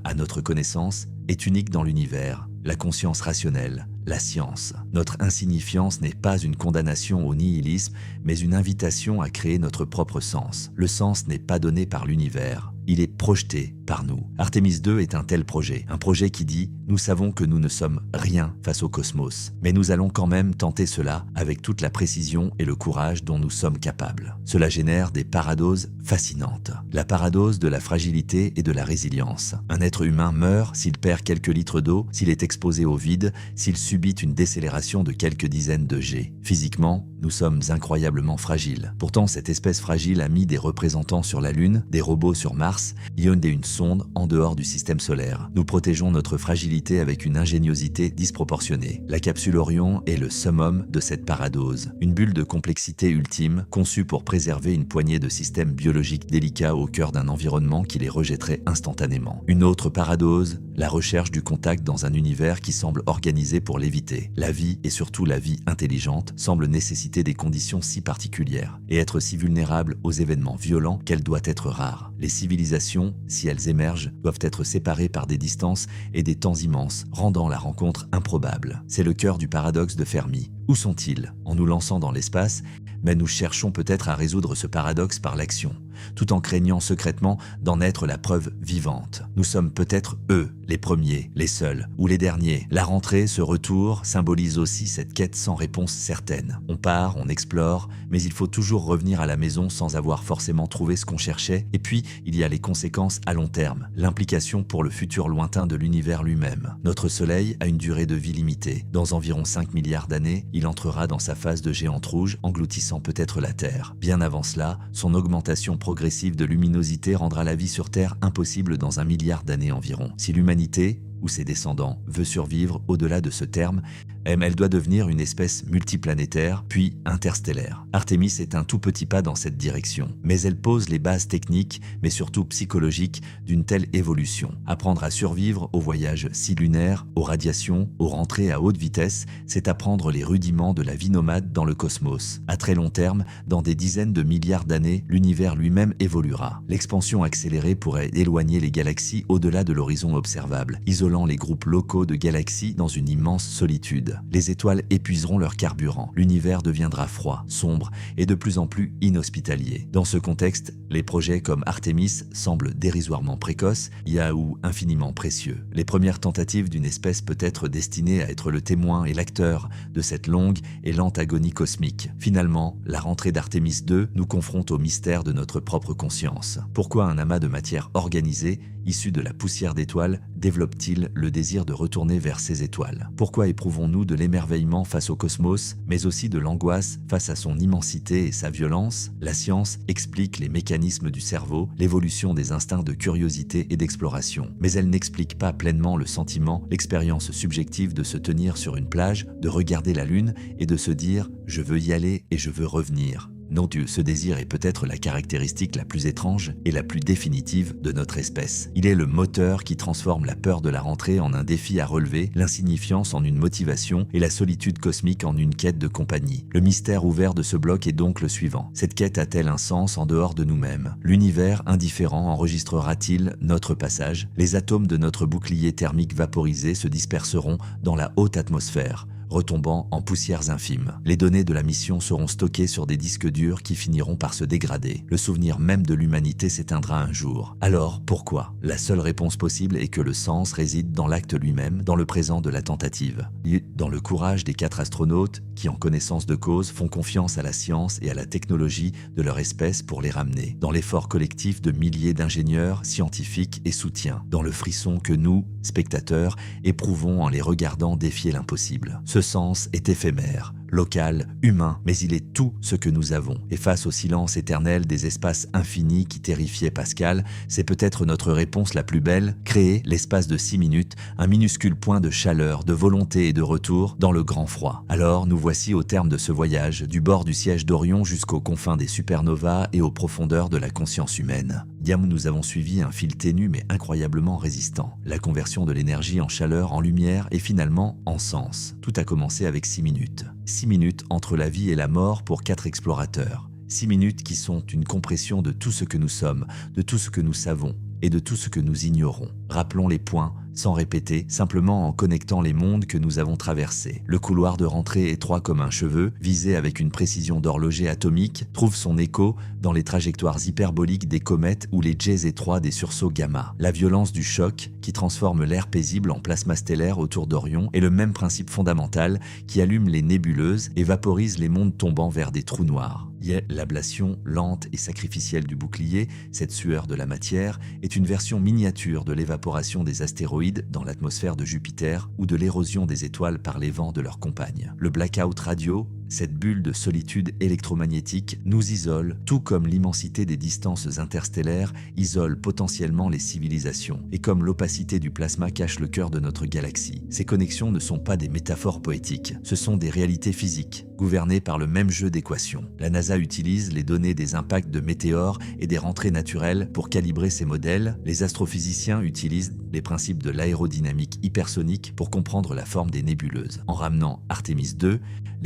à notre connaissance, est unique dans l'univers, la conscience rationnelle, la science. Notre insignifiance n'est pas une condamnation au nihilisme, mais une invitation à créer notre propre sens. Le sens n'est pas donné par l'univers, il est projeté par nous. Artemis 2 est un tel projet, un projet qui dit « Nous savons que nous ne sommes rien face au cosmos, mais nous allons quand même tenter cela avec toute la précision et le courage dont nous sommes capables. » Cela génère des paradoses fascinantes. La paradose de la fragilité et de la résilience. Un être humain meurt s'il perd quelques litres d'eau, s'il est exposé au vide, s'il subit une décélération de quelques dizaines de G. Physiquement, nous sommes incroyablement fragiles. Pourtant, cette espèce fragile a mis des représentants sur la Lune, des robots sur Mars, et une sonde en dehors du système solaire. Nous protégeons notre fragilité avec une ingéniosité disproportionnée. La capsule Orion est le summum de cette paradose. Une bulle de complexité ultime, conçue pour préserver une poignée de systèmes biologiques délicats au cœur d'un environnement qui les rejetterait instantanément. Une autre paradose, la recherche du contact dans un univers qui semble organisé pour l'éviter. La vie, et surtout la vie intelligente, semble nécessiter des conditions si particulières et être si vulnérable aux événements violents qu'elle doit être rare. Les civilisations, si elles émergent, doivent être séparées par des distances et des temps immenses, rendant la rencontre improbable. C'est le cœur du paradoxe de Fermi. Où sont-ils? En nous lançant dans l'espace, mais nous cherchons peut-être à résoudre ce paradoxe par l'action, tout en craignant secrètement d'en être la preuve vivante. Nous sommes peut-être eux, les premiers, les seuls, ou les derniers. La rentrée, ce retour, symbolise aussi cette quête sans réponse certaine. On part, on explore, mais il faut toujours revenir à la maison sans avoir forcément trouvé ce qu'on cherchait. Et puis, il y a les conséquences à long terme, l'implication pour le futur lointain de l'univers lui-même. Notre Soleil a une durée de vie limitée. Dans environ 5 milliards d'années, il entrera dans sa phase de géante rouge, engloutissant peut-être la Terre. Bien avant cela, son augmentation progressive de luminosité rendra la vie sur Terre impossible dans 1 milliard d'années environ. Si l'humanité, ou ses descendants, veut survivre au-delà de ce terme, elle doit devenir une espèce multiplanétaire, puis interstellaire. Artemis est un tout petit pas dans cette direction, mais elle pose les bases techniques, mais surtout psychologiques, d'une telle évolution. Apprendre à survivre aux voyages si lunaires, aux radiations, aux rentrées à haute vitesse, c'est apprendre les rudiments de la vie nomade dans le cosmos. À très long terme, dans des dizaines de milliards d'années, l'univers lui-même évoluera. L'expansion accélérée pourrait éloigner les galaxies au-delà de l'horizon observable, isolant les groupes locaux de galaxies dans une immense solitude. Les étoiles épuiseront leur carburant, l'univers deviendra froid, sombre et de plus en plus inhospitalier. Dans ce contexte, les projets comme Artemis semblent dérisoirement précoces, ou infiniment précieux. Les premières tentatives d'une espèce peut-être destinée à être le témoin et l'acteur de cette longue et lente agonie cosmique. Finalement, la rentrée d'Artemis 2 nous confronte au mystère de notre propre conscience. Pourquoi un amas de matière organisée, issu de la poussière d'étoiles, développe-t-il le désir de retourner vers ces étoiles? Pourquoi éprouvons-nous de l'émerveillement face au cosmos, mais aussi de l'angoisse face à son immensité et sa violence? La science explique les mécanismes du cerveau, l'évolution des instincts de curiosité et d'exploration. Mais elle n'explique pas pleinement le sentiment, l'expérience subjective de se tenir sur une plage, de regarder la Lune et de se dire « je veux y aller et je veux revenir ». Non, ce désir est peut-être la caractéristique la plus étrange et la plus définitive de notre espèce. Il est le moteur qui transforme la peur de la rentrée en un défi à relever, l'insignifiance en une motivation et la solitude cosmique en une quête de compagnie. Le mystère ouvert de ce bloc est donc le suivant. Cette quête a-t-elle un sens en dehors de nous-mêmes? L'univers indifférent enregistrera-t-il notre passage? Les atomes de notre bouclier thermique vaporisé se disperseront dans la haute atmosphère, retombant en poussières infimes. Les données de la mission seront stockées sur des disques durs qui finiront par se dégrader. Le souvenir même de l'humanité s'éteindra un jour. Alors, pourquoi? La seule réponse possible est que le sens réside dans l'acte lui-même, dans le présent de la tentative. Dans le courage des 4 astronautes qui, en connaissance de cause, font confiance à la science et à la technologie de leur espèce pour les ramener. Dans l'effort collectif de milliers d'ingénieurs, scientifiques et soutiens. Dans le frisson que nous, spectateurs, éprouvons en les regardant défier l'impossible. Ce sens est éphémère. local, humain, mais il est tout ce que nous avons. Et face au silence éternel des espaces infinis qui terrifiait Pascal, c'est peut-être notre réponse la plus belle, créer, l'espace de 6 minutes, un minuscule point de chaleur, de volonté et de retour dans le grand froid. Alors, nous voici au terme de ce voyage, du bord du siège d'Orion jusqu'aux confins des supernovas et aux profondeurs de la conscience humaine. Diam, nous avons suivi un fil ténu mais incroyablement résistant. La conversion de l'énergie en chaleur, en lumière et finalement en sens. Tout a commencé avec 6 minutes. 6 minutes entre la vie et la mort pour 4 explorateurs. 6 minutes qui sont une compression de tout ce que nous sommes, de tout ce que nous savons et de tout ce que nous ignorons. Rappelons les points, sans répéter, simplement en connectant les mondes que nous avons traversés. Le couloir de rentrée étroit comme un cheveu, visé avec une précision d'horloger atomique, trouve son écho dans les trajectoires hyperboliques des comètes ou les jets étroits des sursauts gamma. La violence du choc, qui transforme l'air paisible en plasma stellaire autour d'Orion, est le même principe fondamental qui allume les nébuleuses et vaporise les mondes tombant vers des trous noirs. L'ablation lente et sacrificielle du bouclier, cette sueur de la matière, est une version miniature de l'évaporation des astéroïdes dans l'atmosphère de Jupiter ou de l'érosion des étoiles par les vents de leurs compagnes. Le blackout radio, cette bulle de solitude électromagnétique, nous isole, tout comme l'immensité des distances interstellaires isole potentiellement les civilisations, et comme l'opacité du plasma cache le cœur de notre galaxie. Ces connexions ne sont pas des métaphores poétiques, ce sont des réalités physiques, gouvernées par le même jeu d'équations. La NASA utilise les données des impacts de météores et des rentrées naturelles pour calibrer ses modèles. Les astrophysiciens utilisent les principes de l'aérodynamique hypersonique pour comprendre la forme des nébuleuses. En ramenant Artemis II,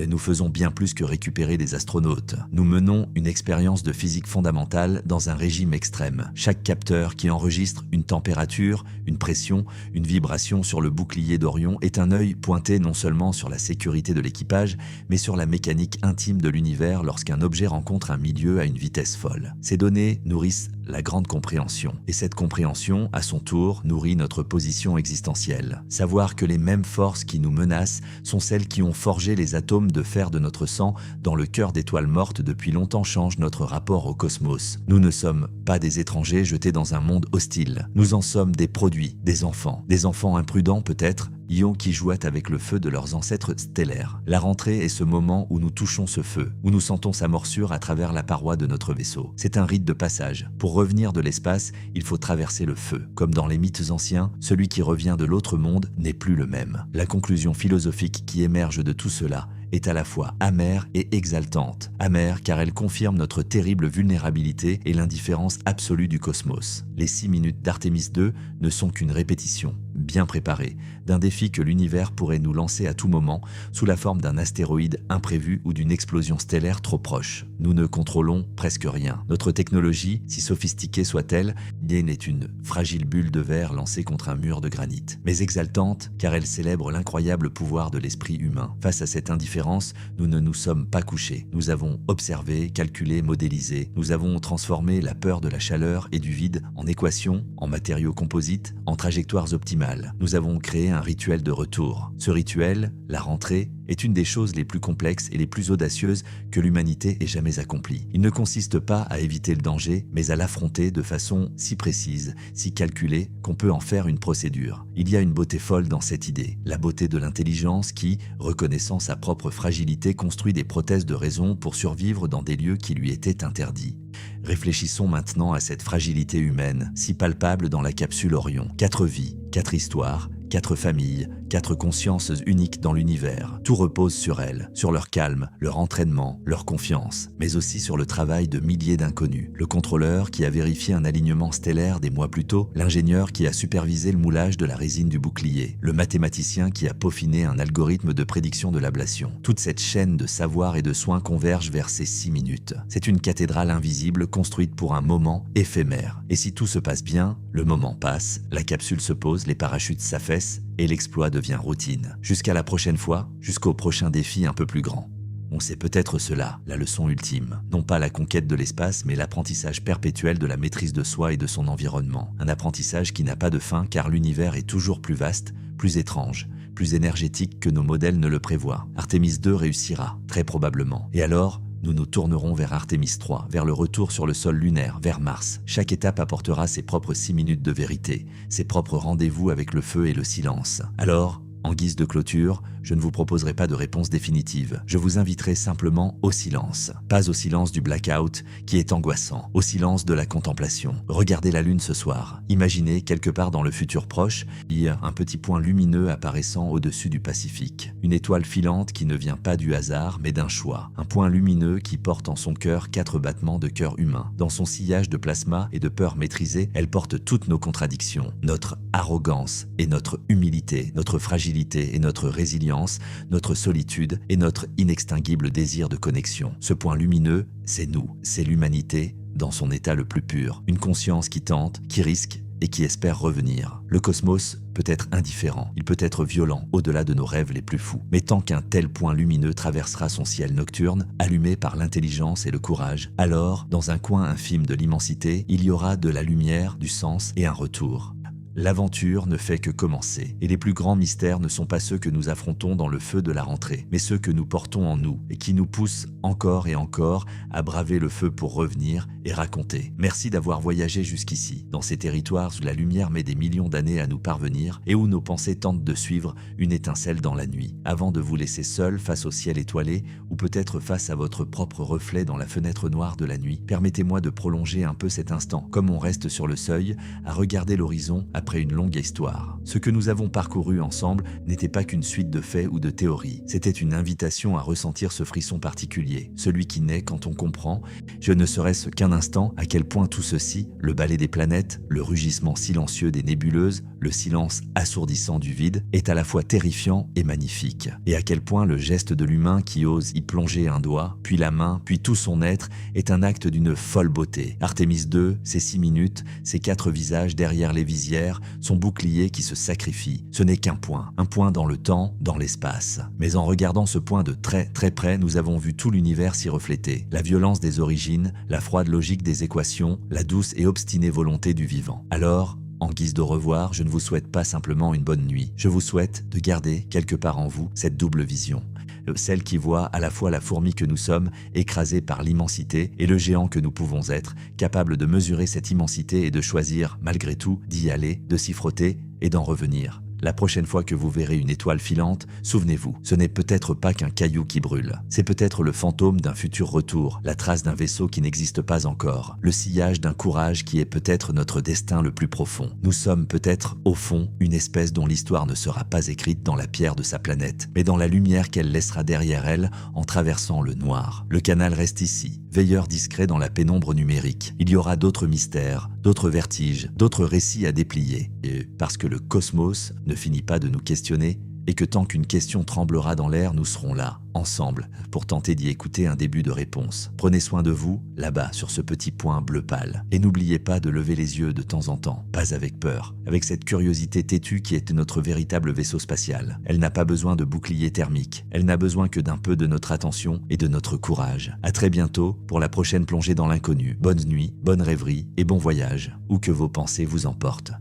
nous faisons bien plus que récupérer des astronautes. Nous menons une expérience de physique fondamentale dans un régime extrême. Chaque capteur qui enregistre une température, une pression, une vibration sur le bouclier d'Orion est un œil pointé non seulement sur la sécurité de l'équipage, mais sur la mécanique intime de l'univers lorsqu'un objet rencontre un milieu à une vitesse folle. Ces données nourrissent la grande compréhension. Et cette compréhension, à son tour, nourrit notre position existentielle. Savoir que les mêmes forces qui nous menacent sont celles qui ont forgé les atomes de fer de notre sang dans le cœur d'étoiles mortes depuis longtemps change notre rapport au cosmos. Nous ne sommes pas des étrangers jetés dans un monde hostile. Nous en sommes des produits, des enfants imprudents peut-être, ions qui jouaient avec le feu de leurs ancêtres stellaires. La rentrée est ce moment où nous touchons ce feu, où nous sentons sa morsure à travers la paroi de notre vaisseau. C'est un rite de passage. Pour revenir de l'espace, il faut traverser le feu. Comme dans les mythes anciens, celui qui revient de l'autre monde n'est plus le même. La conclusion philosophique qui émerge de tout cela est à la fois amère et exaltante. Amère car elle confirme notre terrible vulnérabilité et l'indifférence absolue du cosmos. Les 6 minutes d'Artemis II ne sont qu'une répétition, bien préparée, d'un défi que l'univers pourrait nous lancer à tout moment sous la forme d'un astéroïde imprévu ou d'une explosion stellaire trop proche. Nous ne contrôlons presque rien. Notre technologie, si sophistiquée soit-elle, n'est une fragile bulle de verre lancée contre un mur de granit. Mais exaltante car elle célèbre l'incroyable pouvoir de l'esprit humain. Face à cette indifférence, nous ne nous sommes pas couchés. Nous avons observé, calculé, modélisé. Nous avons transformé la peur de la chaleur et du vide en équations, en matériaux composites, en trajectoires optimales. Nous avons créé un rituel de retour. Ce rituel, la rentrée, est une des choses les plus complexes et les plus audacieuses que l'humanité ait jamais accomplies. Il ne consiste pas à éviter le danger, mais à l'affronter de façon si précise, si calculée, qu'on peut en faire une procédure. Il y a une beauté folle dans cette idée, la beauté de l'intelligence qui, reconnaissant sa propre fragilité, construit des prothèses de raison pour survivre dans des lieux qui lui étaient interdits. Réfléchissons maintenant à cette fragilité humaine, si palpable dans la capsule Orion. 4 vies, 4 histoires, 4 familles, 4 consciences uniques dans l'univers. Tout repose sur elles, sur leur calme, leur entraînement, leur confiance, mais aussi sur le travail de milliers d'inconnus. Le contrôleur qui a vérifié un alignement stellaire des mois plus tôt, l'ingénieur qui a supervisé le moulage de la résine du bouclier, le mathématicien qui a peaufiné un algorithme de prédiction de l'ablation. Toute cette chaîne de savoir et de soins converge vers ces 6 minutes. C'est une cathédrale invisible construite pour un moment éphémère. Et si tout se passe bien, le moment passe, la capsule se pose, les parachutes s'affaissent, et l'exploit devient routine. Jusqu'à la prochaine fois, jusqu'au prochain défi un peu plus grand. On sait peut-être cela, la leçon ultime. Non pas la conquête de l'espace, mais l'apprentissage perpétuel de la maîtrise de soi et de son environnement. Un apprentissage qui n'a pas de fin car l'univers est toujours plus vaste, plus étrange, plus énergétique que nos modèles ne le prévoient. Artemis II réussira, très probablement. Et alors, nous nous tournerons vers Artemis III, vers le retour sur le sol lunaire, vers Mars. Chaque étape apportera ses propres 6 minutes de vérité, ses propres rendez-vous avec le feu et le silence. Alors, En guise de clôture, je ne vous proposerai pas de réponse définitive. Je vous inviterai simplement au silence. Pas au silence du blackout qui est angoissant, au silence de la contemplation. Regardez la lune ce soir. Imaginez quelque part dans le futur proche, il y a un petit point lumineux apparaissant au-dessus du Pacifique. Une étoile filante qui ne vient pas du hasard mais d'un choix. Un point lumineux qui porte en son cœur 4 battements de cœur humain. Dans son sillage de plasma et de peur maîtrisée, elle porte toutes nos contradictions, notre arrogance et notre humilité, notre fragilité et notre résilience, notre solitude et notre inextinguible désir de connexion. Ce point lumineux, c'est nous, c'est l'humanité dans son état le plus pur. Une conscience qui tente, qui risque et qui espère revenir. Le cosmos peut être indifférent, il peut être violent au-delà de nos rêves les plus fous. Mais tant qu'un tel point lumineux traversera son ciel nocturne, allumé par l'intelligence et le courage, alors, dans un coin infime de l'immensité, il y aura de la lumière, du sens et un retour. L'aventure ne fait que commencer, et les plus grands mystères ne sont pas ceux que nous affrontons dans le feu de la rentrée, mais ceux que nous portons en nous et qui nous poussent encore et encore à braver le feu pour revenir et raconter. Merci d'avoir voyagé jusqu'ici, dans ces territoires où la lumière met des millions d'années à nous parvenir et où nos pensées tentent de suivre une étincelle dans la nuit, avant de vous laisser seul face au ciel étoilé ou peut-être face à votre propre reflet dans la fenêtre noire de la nuit. Permettez-moi de prolonger un peu cet instant, comme on reste sur le seuil, à regarder l'horizon après une longue histoire. Ce que nous avons parcouru ensemble n'était pas qu'une suite de faits ou de théories. C'était une invitation à ressentir ce frisson particulier, celui qui naît quand on comprend, je ne serait-ce qu'un instant, à quel point tout ceci, le balai des planètes, le rugissement silencieux des nébuleuses, le silence assourdissant du vide, est à la fois terrifiant et magnifique. Et à quel point le geste de l'humain qui ose y plonger un doigt, puis la main, puis tout son être, est un acte d'une folle beauté. Artémis II, ses 6 minutes, ses 4 visages derrière les visières, son bouclier qui se sacrifie. Ce n'est qu'un point, un point dans le temps, dans l'espace. Mais en regardant ce point de très très près, nous avons vu tout l'univers s'y refléter. La violence des origines, la froide logique des équations, la douce et obstinée volonté du vivant. Alors, en guise de revoir, je ne vous souhaite pas simplement une bonne nuit. Je vous souhaite de garder quelque part en vous cette double vision. Celle qui voit à la fois la fourmi que nous sommes, écrasée par l'immensité, et le géant que nous pouvons être, capable de mesurer cette immensité et de choisir, malgré tout, d'y aller, de s'y frotter et d'en revenir. La prochaine fois que vous verrez une étoile filante, souvenez-vous, ce n'est peut-être pas qu'un caillou qui brûle. C'est peut-être le fantôme d'un futur retour, la trace d'un vaisseau qui n'existe pas encore, le sillage d'un courage qui est peut-être notre destin le plus profond. Nous sommes peut-être, au fond, une espèce dont l'histoire ne sera pas écrite dans la pierre de sa planète, mais dans la lumière qu'elle laissera derrière elle en traversant le noir. Le canal reste ici, veilleur discret dans la pénombre numérique. Il y aura d'autres mystères, d'autres vertiges, d'autres récits à déplier. Et parce que le cosmos ne finit pas de nous questionner, et que tant qu'une question tremblera dans l'air, nous serons là, ensemble, pour tenter d'y écouter un début de réponse. Prenez soin de vous, là-bas, sur ce petit point bleu pâle. Et n'oubliez pas de lever les yeux de temps en temps, pas avec peur, avec cette curiosité têtue qui est notre véritable vaisseau spatial. Elle n'a pas besoin de bouclier thermique, elle n'a besoin que d'un peu de notre attention et de notre courage. À très bientôt pour la prochaine plongée dans l'inconnu. Bonne nuit, bonne rêverie et bon voyage, où que vos pensées vous emportent.